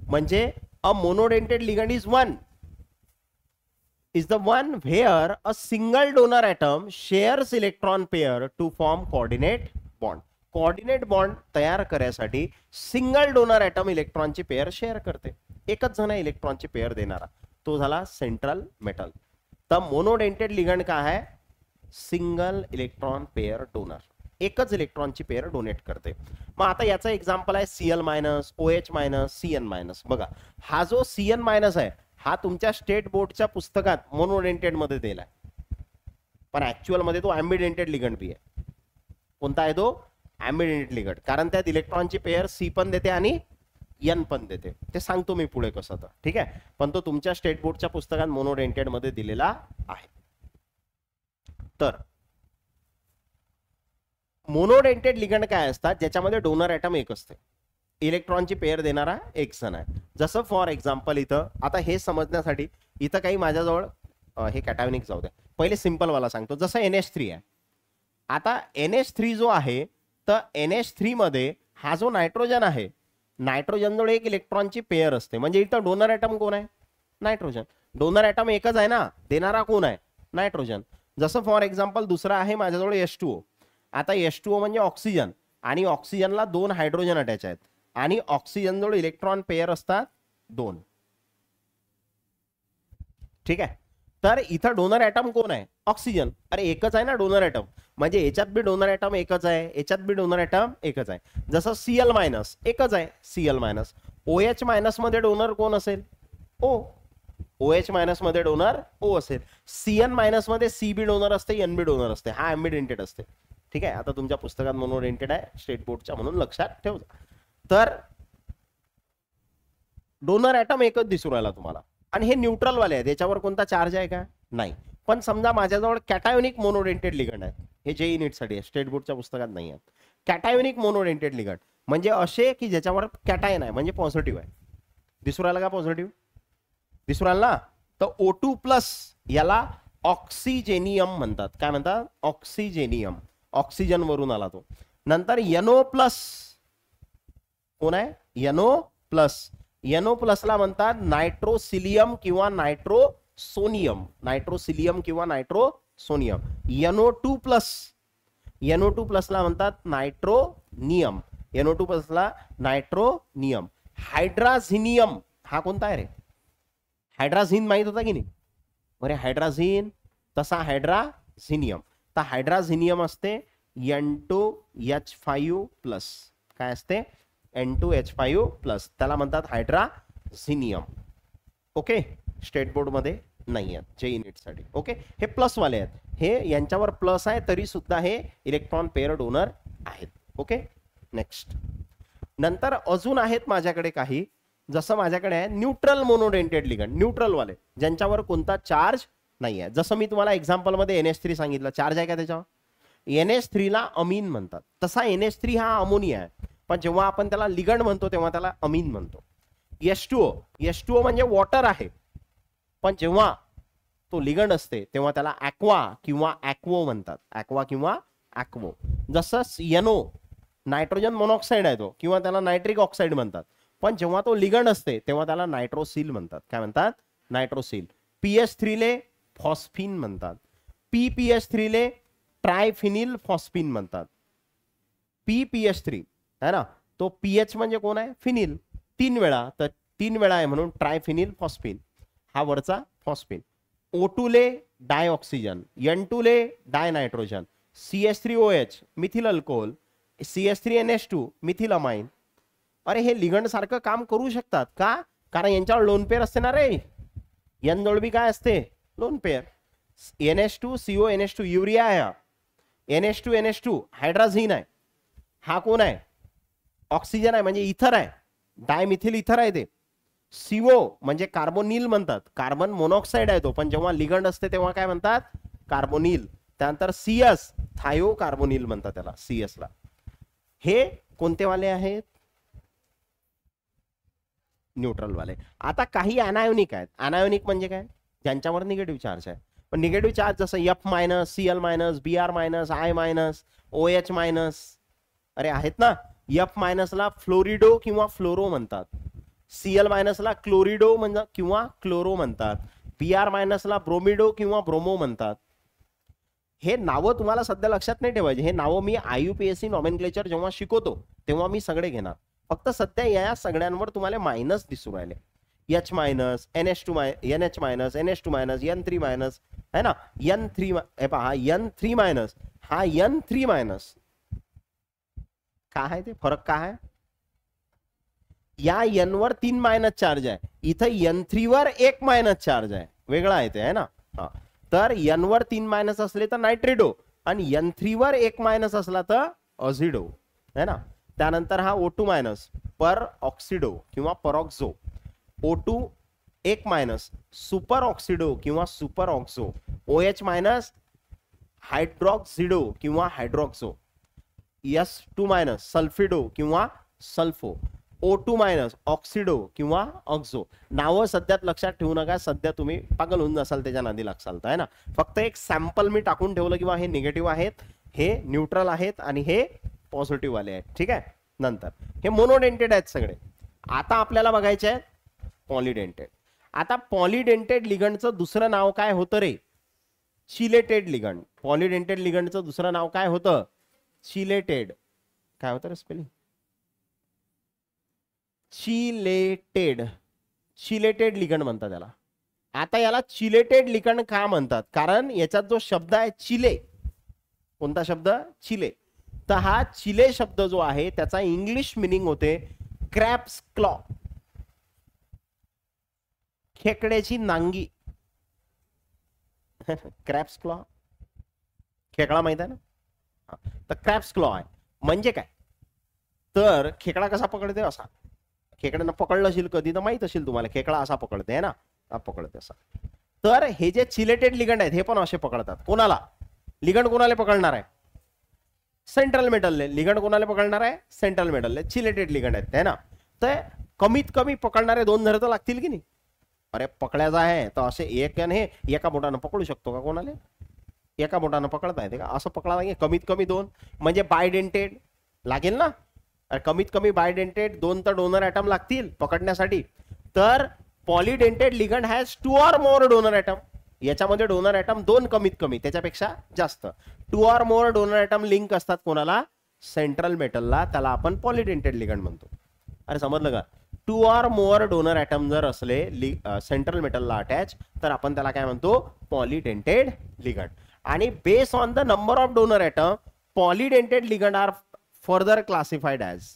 म्हणजे a monodentate ligand is the one where a single donor atom shares electron pair to form coordinate bond. Coordinate bond तयार करण्यासाठी सिंगल डोनर ॲटम इलेक्ट्रॉनची पेअर शेअर करते. एकच जण इलेक्ट्रॉनची पेअर देणारा, तो झाला सेंट्रल मेटल. तर मोनोडेंटेड लिगंड काय आहे? Single electron pair donor. एकच इलेक्ट्रॉनची पेअर डोनेट करते. मग आता याचा एक्झाम्पल आहे Cl- OH- Cn-. बघा, हा जो Cn- आहे हा तुमच्या स्टेट बोर्डच्या पुस्तकात मोनोडेंटेड मध्ये दिलाय, पण ऍक्च्युअल मध्ये तो ॲम्बिडेंटेड लिगंड बी आहे. कोणता आहे तो? ॲम्बिडेंटेड लिगंड. कारण त्यात इलेक्ट्रॉनची पेअर C पण देते आणि N पण देते. ते सांगतो मी पुढे कसं तर. ठीक आहे, पण तो तुमच्या स्टेट बोर्डच्या पुस्तकात मोनोडेंटेड मध्ये दिलेला आहे. तर मोनोडेंटेड लिगंड काय असतात? ज्याच्यामध्ये डोनर ॲटम एक असते, इलेक्ट्रॉनची पेअर देणारा एक जण आहे. जसं फॉर एक्झाम्पल इथं, आता हे समजण्यासाठी इथं काही माझ्याजवळ हे कॅटायनिक जाऊ द्या, पहिले सिंपल वाला सांगतो. जसं NH3 आहे. आता NH3 जो आहे, तर NH3 मध्ये हा जो नायट्रोजन आहे, नायट्रोजनजवळ एक इलेक्ट्रॉनची पेअर असते. म्हणजे इथं डोनर ॲटम कोण आहे? नायट्रोजन. डोनर ॲटम एकच आहे ना, देणारा कोण आहे? नायट्रोजन. जसं फॉर एक्झाम्पल दुसरा आहे माझ्याजवळ H2O. आता H2O म्हणजे ऑक्सिजन, आणि ऑक्सिजनला 2 हायड्रोजन अटॅच आहेत, आणि ऑक्सिजनजवळ इलेक्ट्रॉन पेअर असतात 2. ठीक आहे, तर इथं डोनर ॲटम कोण आहे? ऑक्सिजन. अरे एकच आहे ना डोनर ॲटम, म्हणजे याच्यात बी डोनर ॲटम एकच आहे, याच्यात बी डोनर ॲटम एकच आहे. जसं Cl- एकच आहे, Cl-. OH- मध्ये डोनर कोण असेल? O. OH- मध्ये डोनर O असेल. Cn- मध्ये C बी डोनर असते, N बी डोनर असते. हा ॲम्बिडेंटेड असते. ठीक आहे, आता तुमच्या पुस्तकात मोनोडेंटेड आहे स्टेट बोर्डच्या, म्हणून लक्षात ठेवा. तर डोनर ॲटम एकच दिसू राहिला तुम्हाला, आणि हे न्यूट्रल वाले आहेत. याच्यावर कोणता चार्ज आहे का? नाही. पण समजा माझ्याजवळ कॅटायोनिक मोनोडेंटेड लिगंड आहेत. हे JEE नीट साठी आहे, स्टेट बोर्डच्या पुस्तकात नाही आहेत. कॅटायोनिक मोनोडेंटेड लिगंड म्हणजे असे की ज्याच्यावर कॅटायन आहे, म्हणजे पॉझिटिव्ह आहे. दिसू राहिला का? पॉझिटिव्ह दिसू राहिला ना. तर O2+ याला ऑक्सिजेनियम म्हणतात. काय म्हणतात? ऑक्सिजेनियम. ऑक्सिजन वरून आला तो. नंतर NO+ कोण आहे? NO+ ला म्हणतात नायट्रोसिलियम किंवा नायट्रोसोनियम. नायट्रोसिलियम किंवा नायट्रोसोनियम. NO2+ ला म्हणतात नायट्रोनियम. NO2+ ला नायट्रोनियम. हायड्राझिनियम हा कोणता आहे रे? हायड्राझिन माहित होता की नाही? अरे हायड्राझिन, तसा हायड्राझिनियम. तर हायड्राझिनियम असते N2H5+. काय असते? N2H5+. त्याला म्हणतात हायड्राझिनियम. ओके, स्टेट बोर्ड मध्ये नाही आहेत JEE नीट साठी. ओके, हे प्लस वाले आहेत. हे यांच्यावर प्लस आहे तरी सुद्धा हे इलेक्ट्रॉन पेअर डोनर आहेत. Okay, next. नंतर अजून आहेत माझ्याकडे काही, जसं माझ्याकडे आहे न्यूट्रल मोनोडेंटेड लिगंड. न्यूट्रल वाले ज्यांच्यावर कोणता चार्ज नाही आहे. जसं मी तुम्हाला एक्झाम्पल मध्ये NH3 सांगितलं, चार्ज आहे का त्याच्यावर? NH3 ला अमीन म्हणतात. तसा NH3 हा अमोनिया आहे, पण जेव्हा आपण त्याला लिगंड म्हणतो तेव्हा त्याला अमीन म्हणतो. H2O म्हणजे वॉटर आहे, पण जेव्हा तो लिगंड असते तेव्हा त्याला ॲक्वा किंवा ॲक्वो म्हणतात. ॲक्वा किंवा ॲक्वो. जसं NO नायट्रोजन मोनॉक्साईड आहे तो, किंवा त्याला नायट्रिक ऑक्साईड म्हणतात. पण जेव्हा तो लिगंड असते तेव्हा त्याला नायट्रोसिल म्हणतात. काय म्हणतात? नायट्रोसिल. PH3 ले फॉस्फिन म्हणतात. PPH3 ले ट्रायफिनिल फॉस्फिन म्हणतात. PPH3 है ना, तो पीएच म्हणजे कोण आहे? फिनिल. 3 वेळा, तर 3 वेळा आहे म्हणून ट्रायफिनिल फॉस्फिन, हा वरचा फॉस्फिन. O2 ले डायऑक्सिजन, N2 ले डायनायट्रोजन, CH3OH methyl alcohol, CH3NH2 methyl amine. अरे हे लिगंड सारखं काम करू शकतात का? कारण यांच्यावर लोन पेअर असते ना रे. N जोडबी काय असते? Lone pair. NH2CONH2 युरिया आहे. NH2NH2 हायड्राझिन आहे. हा कोण आहे? ऑक्सिजन आहे, म्हणजे इथर आहे, डायमिथिल इथर आहे ते. CO म्हणजे कार्बोनिल म्हणतात. कार्बन मोनॉक्साईड आहे तो, पण जेव्हा लिगंड असते तेव्हा काय म्हणतात? कार्बोनिल. त्यानंतर CS थायो कार्बोनिल म्हणतात त्याला, CS ला. हे कोणते वाले आहेत? न्यूट्रल वाले. आता काही अनायोनिक आहेत. अनायोनिक म्हणजे काय? ज्यांच्यावर निगेटिव्ह चार्ज आहे. पण निगेटिव्ह चार्ज जसं F-, Cl-, Br-, I-, OH-. अरे आहेत ना. F- ला फ्लोरिडो किंवा फ्लोरो म्हणतात. Cl- ला क्लोरिडो किंवा क्लोरो म्हणतात. Br- ला ब्रोमिडो किंवा ब्रोमो म्हणतात. हे नावं तुम्हाला सध्या लक्षात नाही ठेवायचे. हे नावं मी IUPAC नॉमेनक्लेचर जेव्हा शिकवतो तेव्हा मी सगळे घेणार. फक्त सध्या या सगळ्यांवर तुम्हाला मायनस दिसू राहिले. H-, NH2-, NH-, NH2-, N3- है ना. N3 पहा, N3- हा N3-. काय आहे ते फरक? काय आहे? या N वर 3 मायनस चार्ज आहे, इथं N3 वर 1 मायनस चार्ज आहे. वेगळा आहे ते, है ना. हा, तर N वर 3 मायनस असले तर नायट्रिडो, आणि N3 वर 1 मायनस असला तर अझिडो, है ना. त्यानंतर हा O2- पर ऑक्सिडो किंवा परऑक्झो. O2 1- सुपर ऑक्सिडो किंवा सुपर ऑक्झो. OH- हायड्रॉक्सिडो किंवा हायड्रॉक्झो. S2- सल्फिडो किंवा सल्फो. O2- ऑक्सिडो किंवा ऑक्झो. नावं सध्यात लक्षात ठेवू नका, सध्या तुम्ही पागल होऊन जासाल त्याच्या नादी लागसाल, है ना. फक्त एक सॅम्पल मी टाकून ठेवलं किंवा हे निगेटिव्ह आहेत, हे न्यूट्रल आहेत, आणि हे पॉझिटिव्ह वाले आहेत. ठीक आहे. नंतर हे मोनोडेंटेड आहेत सगळे. आता आपल्याला बघायचे आहेत पॉलिडेंटेड. आता पॉलिडेंटेड लिगंडचं दुसरं नाव काय होतं रे? Chelated ligand. पॉलिडेंटेड लिगंडचं दुसरं नाव काय होतं? चिलेटेड. काय होतं रे स्पेलिंग? चिलेटेड. चिलेटेड लिगंड म्हणतात त्याला. आता याला चिलेटेड लिगंड का म्हणतात? कारण याच्यात जो शब्द आहे चिले, कोणता शब्द? चिले. तर हा चिले शब्द जो आहे त्याचा इंग्लिश मिनिंग होते क्रॅप्स क्लॉ, खेकड्याची नांगी. क्रॅप्स क्लॉ, खेकडा माहित आहे ना. तर क्रॅप्स क्लॉ आहे म्हणजे काय? तर खेकडा कसा पकडते? असा. खेकड्यानं पकडलं असेल कधी तर माहित असेल तुम्हाला, खेकडा असा पकडते, है ना. पकडते असा. तर हे जे चिलेटेड लिगंड आहेत हे पण असे पकडतात. कोणाला? लिगंड कोणाला पकडणार आहे? सेंट्रल मेटलले. लिगंड कोणाला पकडणार आहे? सेंट्रल मेटलले. चिलेटेड लिगंड आहेत, है ना. तर कमीत कमी पकडणारे 2 जण तर लागतील की नाही? अरे पकडायचा आहे तर असे एक हे एका बोटानं पकडू शकतो का कोणाला? एका बोटानं पकडता येते का? असं पकडा लागेल. कमीत कमी 2 म्हणजे बायडेंटेड लागेल ना. कमीत कमी बायडेंटेड 2 तर डोनर ॲटम लागतील पकडण्यासाठी. तर polydentate ligand has 2 or more donor atom. याच्यामध्ये डोनर ॲटम 2 कमीत कमी, त्याच्यापेक्षा जास्त. 2 or more donor atom link असतात कोणाला? सेंट्रल मेटलला. त्याला आपण पॉलिडेंटेड लिगंड म्हणतो. अरे समजलं का? 2 or more डोनर ॲटम जर असले सेंट्रल मेटलला अटॅच तर आपण त्याला काय म्हणतो? Polydentate ligand. आणि base on the number of donor atom polydentate ligand are further classified as.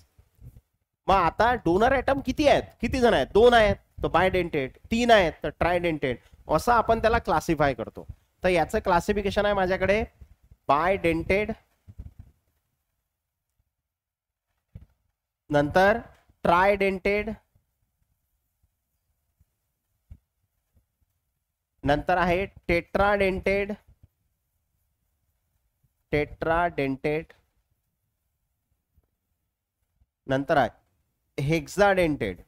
मग आता डोनर ॲटम किती आहेत? किती जण आहेत? 2 आहेत तर बायडेंटेड, 3 आहेत तर ट्रायडेंटेड, असं आपण त्याला क्लासिफाय करतो. तर याचं क्लासिफिकेशन आहे माझ्याकडे बायडेंटेड, नंतर ट्रायडेंटेड, नंतर आहे टेट्राडेंटेड, टेट्राडेंटेड, नंतर आहे हेक्साडेंटेड,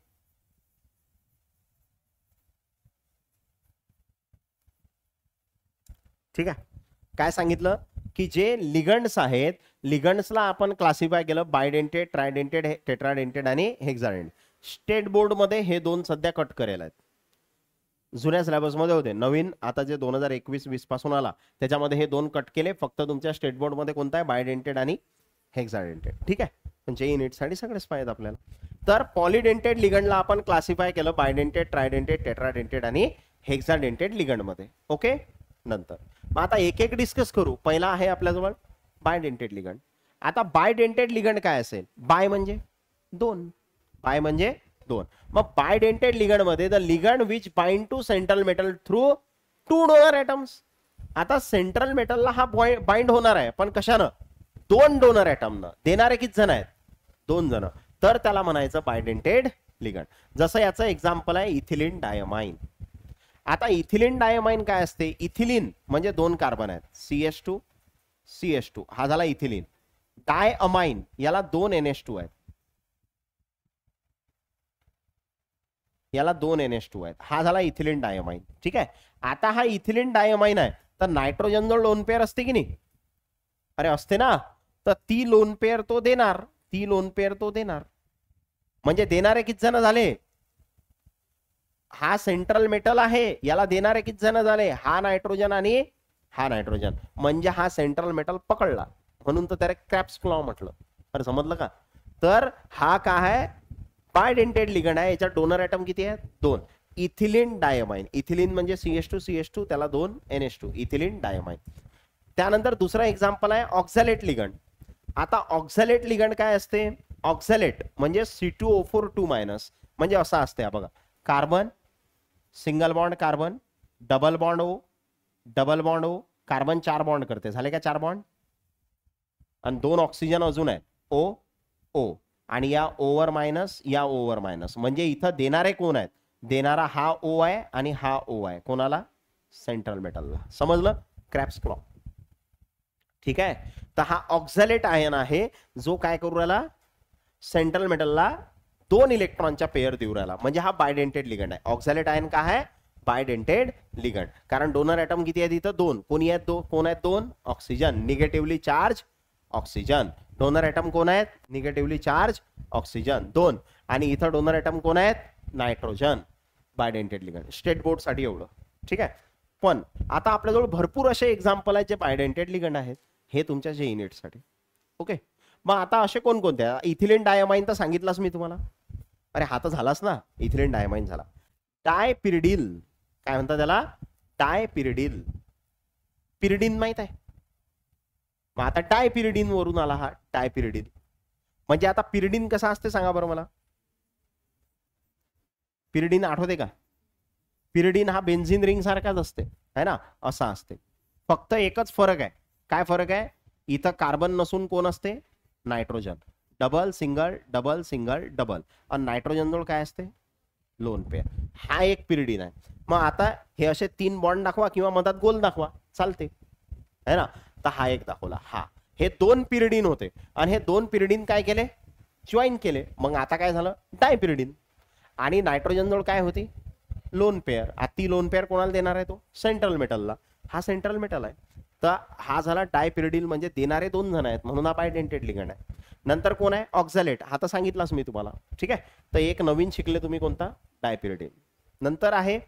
ठीक आहे. काय सांगितलं की जे लिगंड्स आहेत, लिगंड्सला आपण क्लासिफाय केलं बायडेंटेड, ट्रायडेंटेड, टेट्राडेंटेड आणि हेक्साडेंटेड. स्टेट बोर्ड मध्ये हे दोन सध्या कट करेल आहेत. जुन्या सिलेबस मध्ये होते, नवीन आता जे 2021-20 पासून आला त्याच्यामध्ये हे दोन कट केले. फक्त तुमच्या स्टेट बोर्ड मध्ये कोणता आहे, बायडेंटेड आणि हेक्साडेंटेड. ठीक आहे, म्हणजे युनिट साठी सगळेच पाहिजेत आपल्याला. तर पॉलीडेंटेड लिगंडला आपण क्लासिफाय केलं बायडेंटेड, ट्रायडेंटेड, टेट्राडेंटेड आणि हेक्साडेंटेड लिगंड मध्ये. ओके, नंतर मग आता एक एक डिस्कस करू. पहिला आहे आपल्याजवळ बायडेंटेड लिगंड. आता बायडेंटेड लिगंड काय असेल, बाय म्हणजे दोन, बाय म्हणजे दोन. मग बायडेंटेड लिगंड मध्ये the ligand which bind to central metal through two donor atoms. आता सेंट्रल मेटलला हा बाइंड होणार आहे, पण कशानं, दोन डोनर ॲटमनं. देणारे किती जण आहेत, दोन जण. तर त्याला म्हणायचं बायडेंटेड लिगंड. जसं याचं एक्झाम्पल आहे इथिलीन डायमाइन. आता इथिलीन डायमाइन काय असते, इथिलीन म्हणजे दोन कार्बन आहेत, CH2 CH2 हा झाला इथिलीन. डायअमाइन याला दोन NH2 आहेत, याला दोन NH2 आहेत, हा झाला इथिलीन डायमाइन. ठीक आहे. आता हा इथिलीन डायमाइन आहे, तर नायट्रोजन जवळ लोन पेअर असते की नाही, अरे असते ना, तर ती लोन पेअर तो देणार, ती लोन पेअर तो देणार. म्हणजे देणारे किती जण झाले, हा सेंट्रल मेटल आहे, याला देणारे किती जण झाले, हा नायट्रोजन आणि हा नायट्रोजन. म्हणजे हा सेंट्रल मेटल पकडला, म्हणून तर त्याला क्रॅप्स क्लॉ म्हटलं. अरे समजलं का. तर हा काय आहे, बायडेंटेड लिगंड आहे. याच्यात डोनर ॲटम किती आहेत, दोन. इथिलीन डायमाइन, इथिलीन म्हणजे CH2 CH2 त्याला दोन NH2, इथिलीन डायमाइन. त्यानंतर दुसरा एक्झाम्पल आहे ऑक्झॅलेट लिगंड. आता ऑक्झॅलेट लिगंड काय असते, ऑक्झॅलेट म्हणजे C2O4 मायनस. म्हणजे असं असते बघा, carbon, single bond carbon, double bond O, double bond O, carbon 4 bond करते, झाले का 4 बॉन्ड, आणि दोन ऑक्सिजन अजून आहेत, O O, आणि या ओवर मायनस, या ओवर मायनस. म्हणजे इथं देणारे कोण आहेत, देणारा हा O आहे आणि हा O आहे, कोणाला, सेंट्रल मेटलला. समजलं, क्रॅप्स क्लॉ. ठीक आहे. तर हा ऑक्झॅलेट आयन आहे, जो काय करू राहिला, सेंट्रल मेटलला दोन इलेक्ट्रॉनच्या पेअर देऊ राहिला. म्हणजे हा बायडेंटेड लिगंड आहे. ऑक्झॅलेट आयन काय आहे, बायडेंटेड लिगंड. कारण डोनर ॲटम किती आहेत इथं, दोन. कोणी आहेत, कोण आहेत, दोन. Oxygen, negatively charge oxygen. Donor atom कोण आहेत, निगेटिव्हली चार्ज ऑक्सिजन, दोन. आणि इथं डोनर ॲटम कोण आहेत, नायट्रोजन. बायडेंटेड लिगंड. स्टेट बोर्ड साठी एवढं. ठीक आहे. पण आता आपल्याजवळ भरपूर असे एक्झाम्पल आहेत जे बायडेंटेड लिगंड आहेत, हे तुमच्या जे युनिट साठी. ओके. मग आता असे कोणकोणते, इथिलीन डायमाइन तर सांगितलंच मी तुम्हाला. अरे हा तर झालाच ना, इथिलीन डायमाइन झाला. डायपिरिडिल, काय म्हणतात त्याला, डायपिरिडिल. पिरिडिन माहित आहे, मग आता डायपिरिडिन वरून आला हा डायपिरिडिल. म्हणजे आता पिरिडिन कसा असते सांगा बरं मला, पिरिडिन आठवते का. पिरिडिन हा बेन्झिन रिंग सारखाच असते, है ना, असा असते. फक्त एकच फरक आहे. काय फरक आहे, इथं कार्बन नसून कोण असते, nitrogen. Double single double single double, आणि नायट्रोजन जवळ काय असते, लोन पेअर. हा एक पिरिडिन आहे. मग आता हे असे 3 बॉन्ड दाखवा किंवा मधात गोल दाखवा, चालते, है ना. तर हा एक दाखवला, हा. हे 2 पिरिडिन होते, आणि हे 2 पिरिडिन काय केले, जॉईन केले. मग आता काय झालं, डायपिरिडिन. आणि नायट्रोजन जवळ काय होती, लोन पेअर. ती लोन पेअर कोणाला देणार आहे, तो सेंट्रल मेटलला. हा सेंट्रल मेटल आहे. तर हा झाला डायपिरिडिल, म्हणजे देणारे दोन जण आहेत, म्हणून हा बायडेंटेड लिगंड आहे. नंतर कोण आहे, ऑक्झॅलेट. हा तर सांगितलाच मी तुम्हाला. ठीक आहे. तर एक नवीन शिकले तुम्ही, कोणता, डायपिरिडिल. नंतर आहे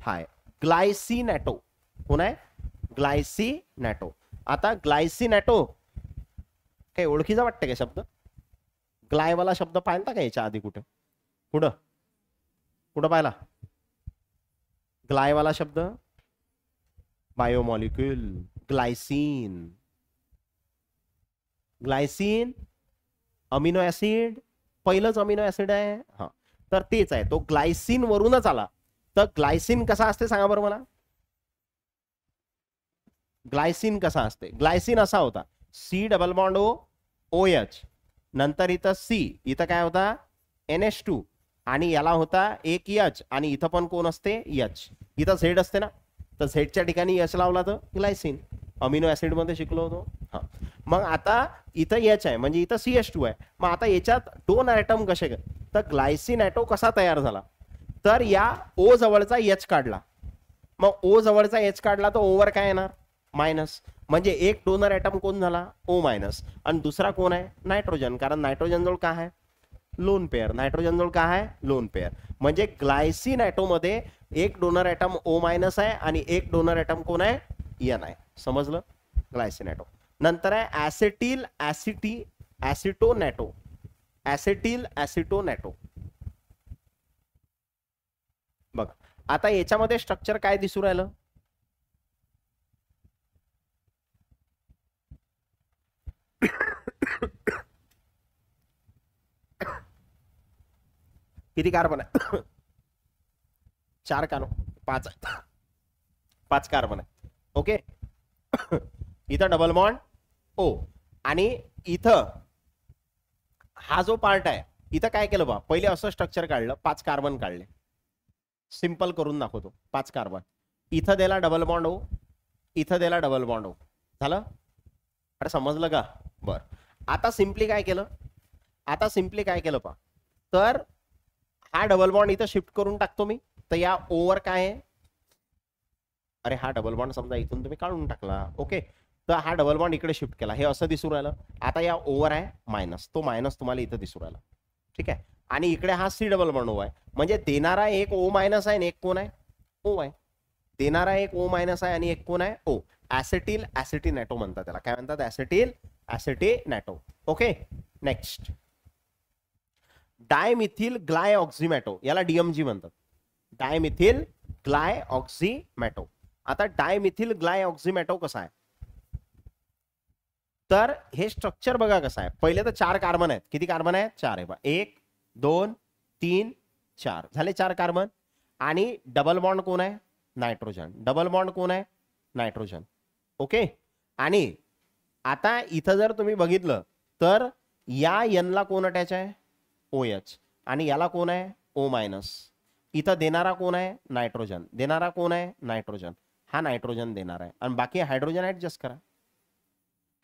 हाय ग्लायसिनॅटो. कोण आहे, ग्लायसिनॅटो. आता ग्लायसिनॅटो काही ओळखीचा वाटतं का शब्द, ग्लायवाला शब्द पाहिला का याच्या आधी कुठे, कुठं कुठं पाहिला ग्लायवाला शब्द, biomolecule. Glycine, Glycine amino acid, पहिलंच अमिनो ऍसिड आहे. हा, तर तेच आहे, तो ग्लायसिन वरूनच आला. तर ग्लायसिन कसा असते सांगा बरं मला, ग्लायसिन कसा असते. ग्लायसिन असा होता, C double bond O OH, नंतर इथं C, इथं काय होता NH2, आणि याला होता एक H, आणि इथं पण कोण असते, H. इथं Z असते ना, तर झेडच्या ठिकाणी H लावला तर ग्लायसिन. अमिनो ऍसिड मध्ये शिकलो होतो. हा, मग आता इथं H आहे, म्हणजे इथं CH2 आहे. मग आता याच्यात दोन ॲटम कसे, तर ग्लायसिनॅटो कसा तयार झाला, तर या O जवळचा H काढला. मग O जवळचा H काढला तर ओवर काय येणार, मायनस, म्हणजे एक डोनर ऍटम कोण झाला, O मायनस, आणि दुसरा कोण आहे, नायट्रोजन, कारण नायट्रोजन जवळ काय आहे, लोन पेअर. नायट्रोजन जवळ काय आहे, लोन पेअर. म्हणजे ग्लायसिन मध्ये एक डोनर ऍटम O मायनस आहे आणि एक डोनर ऍटम कोण आहे, N आहे. समजलं, ग्लायसिन ऍटम. नंतर आहे ऍसिटिल ऍसिटोनॅटो. ऍसिटिल ऍसिटोनॅटो बघ. आता याच्यामध्ये स्ट्रक्चर काय दिसू राहिलं, किती कार्बन आहे, 4 कार्बन, 5 कार्बन आहे. ओके. इथं डबल बॉन्ड O, आणि इथं हा जो पार्ट आहे, इथं काय केलं बा, पहिले असं स्ट्रक्चर काढलं, 5 कार्बन काढले, सिंपल करून दाखवतो. 5 कार्बन, इथं दिला डबल बॉन्ड O, इथं दिला डबल बॉन्ड O. झालं, अरे समजलं का. बर, आता सिंपली काय केलं पा, तर हा डबल बॉन्ड इथं शिफ्ट करून टाकतो मी. तर या ओवर काय आहे, अरे हा डबल बॉन्ड समजा इथून तुम्ही काढून टाकला. ओके, तर हा डबल बॉन्ड इकडे शिफ्ट केला, हे असं दिसू राहिलं. आता या ओवर आहे मायनस, तो मायनस तुम्हाला इथं दिसू राहिला. ठीक आहे, आणि इकडे हा C डबल बॉन्ड O आहे. म्हणजे देणारा एक O मायनस आहे आणि एक कोण आहे, O आहे. देणारा एक O मायनस आहे आणि एक कोण आहे, O. ऍसिटिल ऍसिटिनॅटो म्हणतात त्याला. काय म्हणतात, ऍसिटिल ऍसिटिनॅटो. ओके. नेक्स्ट डायमिथिल ग्लायऑक्झिमॅटो, याला DMG म्हणतात, डायमिथिल ग्लायऑक्झिमॅटो. आता डायमिथिल ग्लायऑक्झिमॅटो कसा आहे, तर हे स्ट्रक्चर बघा कसं आहे. पहिले तर 4 कार्बन आहेत. किती कार्बन आहेत, 4 आहे. 1 2 3 4 झाले 4 कार्बन. आणि डबल बॉन्ड कोण आहे, नायट्रोजन. डबल बॉन्ड कोण आहे, नायट्रोजन. ओके. आणि आता इथं जर तुम्ही बघितलं तर या N ला कोण अटॅच आहे, OH, आणि याला कोण आहे, O मायनस. इथं देणारा कोण आहे, नायट्रोजन. देणारा कोण आहे, नायट्रोजन. हा नायट्रोजन देणार आहे, आणि बाकी हायड्रोजन ऍडजस्ट करा.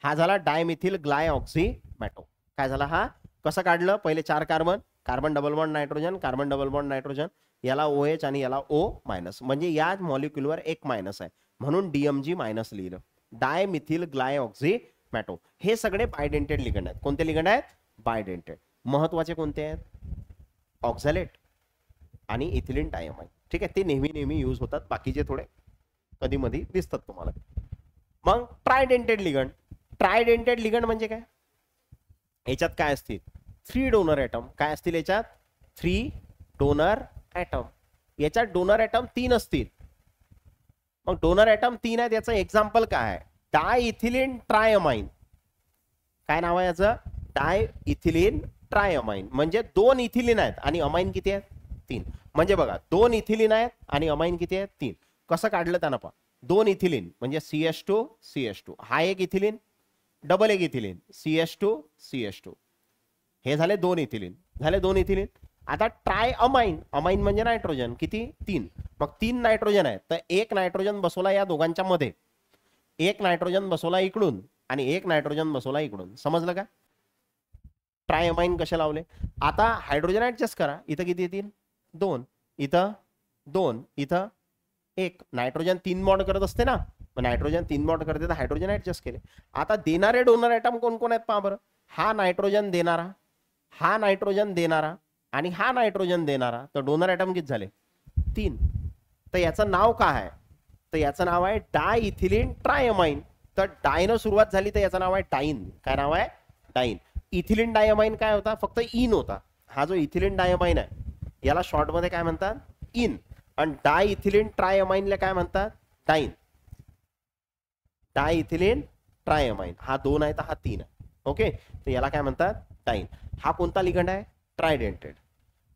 हा झाला डायमिथिल ग्लायऑक्झिमॅटो. काय झाला, हा कसं काढलं, पहिले 4 carbon, carbon double bond nitrogen, carbon double bond nitrogen, याला OH आणि याला O मायनस, म्हणजे या मॉलिक्युलवर एक मायनस आहे, म्हणून DMG मायनस लिहिलं. डायमिथिल ग्लायऑक्झिमॅटो. हे सगळे बायडेंटेड लिगंड आहेत. कोणते लिगंड आहेत, बायडेंटेड. महत्वाचे कोणते आहेत, ऑक्झॅलेट आणि इथिलीन डायमाइन. ठीक आहे, ते नेहमी यूज होतात, बाकीचे थोडे कधी मधी दिसतात तुम्हाला. मग ट्रायडेंटेड लिगंड. ट्रायडेंटेड लिगंड म्हणजे काय, याच्यात काय असतील, 3 डोनर ऍटम. काय असतील याच्यात, 3 डोनर ऍटम. याच्यात डोनर ऍटम 3 असतील. मग डोनर ऍटम 3 आहेत, याचं एक्झाम्पल काय आहे, डायइथिलीन ट्रायमाइन. काय नाव आहे याचं, डायइथिलीन ट्रायमाइन. म्हणजे 2 इथिलीन आहेत आणि अमाइन किती आहेत, 3. म्हणजे बघा 2 इथिलीन आहेत आणि अमाइन किती आहेत, 3. कसं काढलं त्यांना पहा, 2 इथिलीन म्हणजे CH2 CH2, हा एक इथिलीन, डबल एक इथिलीन CH2 CH2, हे झाले 2 इथिलीन. झाले 2 इथिलीन. आता ट्राय अमाइन, अमाइन म्हणजे नायट्रोजन, किती, 3. मग 3 नायट्रोजन आहेत, तर एक नायट्रोजन बसवला या दोघांच्या मध्ये, एक नायट्रोजन बसवला इकडून आणि एक नायट्रोजन बसवला इकडून. समजलं का, ट्राय अमाइन कसे लावले. आता हायड्रोजन ऍडजस्ट करा, इथं किती येतील, 2, इथं 2, इथं 1. नायट्रोजन 3 बॉन्ड करत असते ना, मग नायट्रोजन 3 बॉन्ड करते, तर हायड्रोजन ऍडजस्ट केले. आता देणारे डोनर ऍटम कोण कोण आहेत पहा बरं. हा नायट्रोजन देणारा, हा नायट्रोजन देणारा आणि हा नायट्रोजन देणारा. तर डोनर ऍटम किती झाले, 3. तर याचं नाव काय आहे, तर याचं नाव आहे डायइथिलीन ट्रायमाइन. तर डायनं सुरुवात झाली, तर याचं नाव आहे डाईन. काय नाव आहे, डाईन. इथिलीन डायमाइन काय होता, फक्त इन होता. हा जो इथिलीन डायमाइन आहे याला शॉर्ट मध्ये काय म्हणतात, इन. आणि डायइथिलीन ट्रायमाइनला काय म्हणतात, डाईन. डायइथिलीन ट्रायमाइन हा 2 आहे, तर हा 3 आहे. ओके, तर याला काय म्हणतात, डाईन. हा कोणता लिगंड आहे, ट्रायडेंटेड.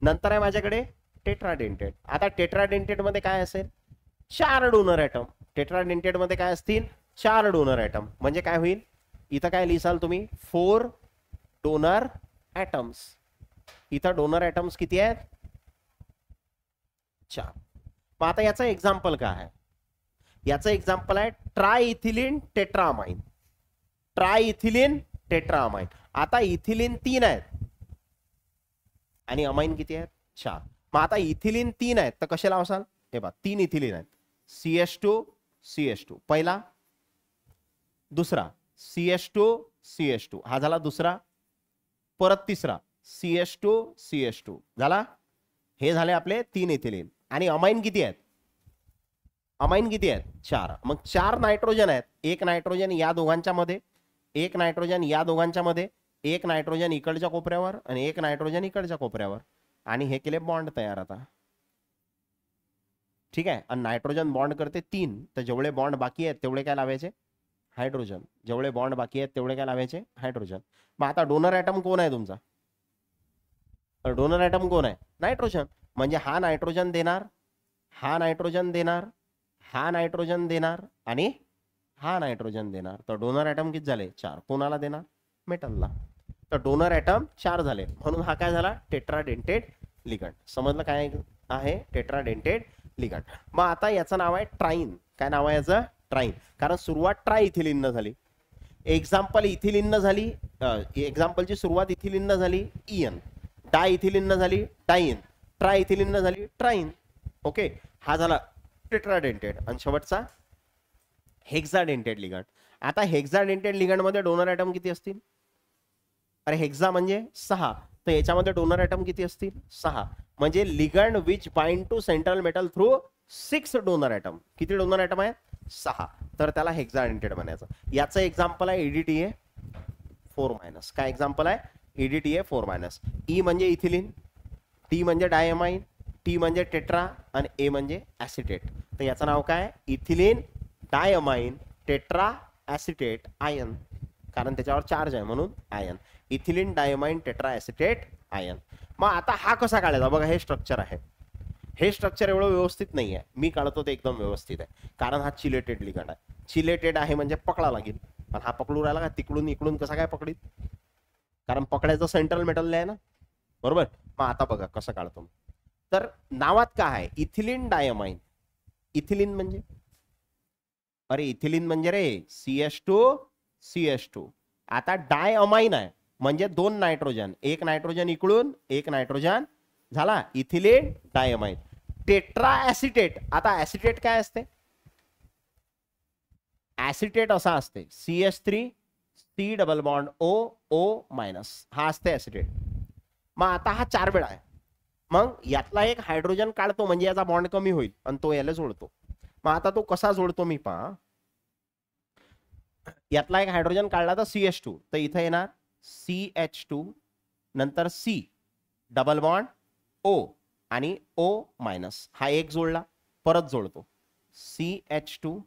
नंतर आहे माझ्याकडे टेट्राडेंटेड. आता टेट्राडेंटेड मध्ये काय असेल, 4 डोनर ऍटम. टेट्राडेंटेड मध्ये काय असतील, 4 डोनर ऍटम. म्हणजे काय होईल, इथं काय लिहिसाल तुम्ही, 4 डोनर ऍटम्स. इथं डोनर ऍटम्स किती आहेत, 4. मग आता याचं एक्झाम्पल काय आहे, याचं एक्झाम्पल आहे ट्रायइथिलीन टेट्रामाइन. ट्रायइथिलीन टेट्रामाइन. आता इथिलीन 3 आहेत आणि अमाइन किती आहेत, 4. मग आता इथिलीन 3 आहेत, तर कसे लावसाल, हे बघा 3 इथिलीन आहेत, CH2 CH2 पहिला, दुसरा CH2 हा झाला दुसरा, परत तिसरा CH2 झाला. हे झाले आपले 3 इथिलीन. आणि अमाइन किती आहेत? अमाइन किती आहेत? 4. मग 4 नायट्रोजन आहेत. एक नायट्रोजन या दोघांच्या मध्ये, एक नायट्रोजन या दोघांच्या मध्ये, एक नायट्रोजन इकडच्या कोपऱ्यावर आणि एक नायट्रोजन इकडच्या कोपऱ्यावर. आणि हे केले बॉन्ड तयार आता. ठीक आहे. आणि नायट्रोजन बॉन्ड करते 3. तर जेवढे बॉन्ड बाकी आहेत तेवढे काय लावायचे? हायड्रोजन. जेवढे बॉन्ड बाकी आहेत तेवढे काय लावायचे? हायड्रोजन. मग आता डोनर ॲटम कोण आहे तुमचा? डोनर ॲटम कोण आहे? नायट्रोजन. म्हणजे हा नायट्रोजन देणार, हा नायट्रोजन देणार, हा नायट्रोजन देणार आणि हा नायट्रोजन देणार. तर डोनर ॲटम किती झाले? 4. कोणाला देणार? मेटलला. तर डोनर ॲटम 4 झाले. म्हणून हा काय झाला? Tetradentate ligand. समजलं काय आहे टेट्राडेंटेट लिगंड? मग आता याचं नाव आहे ट्राईन. काय नाव आहे याचं? ट्राईन. कारण सुरुवात ट्राय इथिलीन न झाली. एक्झाम्पल इथिलीन न झाली, एक्झाम्पलची सुरुवात इथिलीन न झाली इयन, डाय इथिलीन न झाली डाईन, ट्राय इथिलीन न झाली ट्राईन. ओके. हा झाला टेट्राडेंटेट. आणि शेवटचा हेक्साडेंटेट लिगंड. आता हेक्साडेंटेट लिगंड मध्ये डोनर ॲटम किती असतील? अरे हेक्सा म्हणजे 6. तर याच्यामध्ये डोनर ॲटम किती असतील? 6. म्हणजे ligand which bind to central metal through 6 donor atom. किती डोनर ॲटम आहेत? 6. तर त्याला हेक्साडेंटेट म्हणायचं. याचं एक्झाम्पल आहे EDTA 4-. काय एक्झाम्पल आहे? EDTA 4-. ई म्हणजे इथिलीन, टी म्हणजे डायमाइन, टी म्हणजे टेट्रा आणि ए म्हणजे ॲसिटेट. तर याचं नाव काय? Ethylene diamine tetra acetate ion. कारण त्याच्यावर चार्ज आहे म्हणून ion. Ethylene diamine tetra acetate ion. मग आता हा कसा काढायचा? बघा हे स्ट्रक्चर आहे. हे स्ट्रक्चर एवढं व्यवस्थित नाही आहे. मी काढतो ते एकदम व्यवस्थित आहे. कारण हा चिलेटेड लिगंड आहे. चिलेटेड आहे म्हणजे पकडा लागेल. पण हा पकडू राहिला का? तिकडून इकडून कसा काय पकडीत? कारण पकडायचं सेंट्रल मेटल आहे ना, बरोबर. मग आता बघा कसं काढतो. तर नावात काय आहे? Ethylene diamine. इथिलीन म्हणजे, अरे इथिलीन म्हणजे रे CH2. आता डाय अमाइन आहे म्हणजे 2 नायट्रोजन, एक नायट्रोजन इकडून, एक नायट्रोजन झाला इथिलीन डायमाइन. Tetra acetate. आता ॲसिटेट काय असते? ॲसिटेट असा असते CH3 C double bond O हा असते ॲसिटेट. मग आता हा 4 वेळा आहे. मग यातला एक हायड्रोजन काढतो म्हणजे याचा बॉन्ड कमी होईल आणि तो याला जोडतो. मग आता तो कसा जोडतो मी पहा. यातला एक हायड्रोजन काढला तर CH2, तर इथे येणार CH2, नंतर C डबल बॉन्ड O आणि O-. हा एक जोडला, परत जोडतो CH2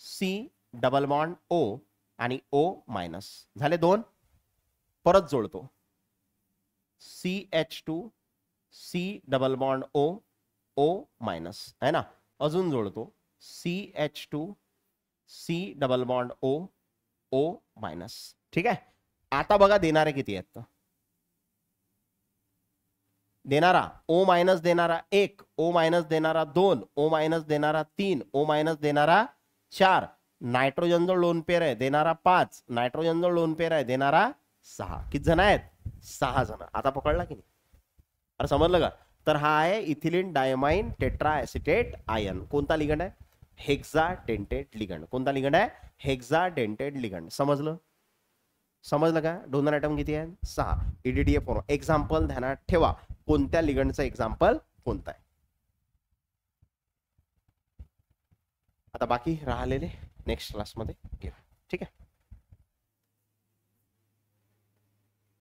C double bond O आणि O-. झाले 2. परत जोडतो CH2 C double bond O है ना. अजून जोडतो CH2 C double bond O-. ठीक आहे. आता बघा देणारे किती आहेत. देणारा O- देणारा 1, O- देणारा 2, O- देणारा 3, O- देणारा 4, नायट्रोजन जवळ लोन पेअर आहे देणारा 5, नायट्रोजन जवळ लोन पेअर आहे देणारा 6. किती जण आहेत? 6 जण. आता पकडला की नाही? अरे समजलं का? तर हा आहे ethylene diamine tetra acetate ion. कोणता लिगंड आहे? Hexadentate ligand. कोणता लिगंड आहे? Hexadentate ligand. समजलं? समजलं का? डोनर ॲटम किती आहे? 6. EDTA 4. एक्झाम्पल ध्यानात ठेवा. कोणत्या लिगंडचं एक्झाम्पल कोणतं आहे? आता बाकी राहिलेले नेक्स्ट क्लासमध्ये घेऊ. ठीक आहे.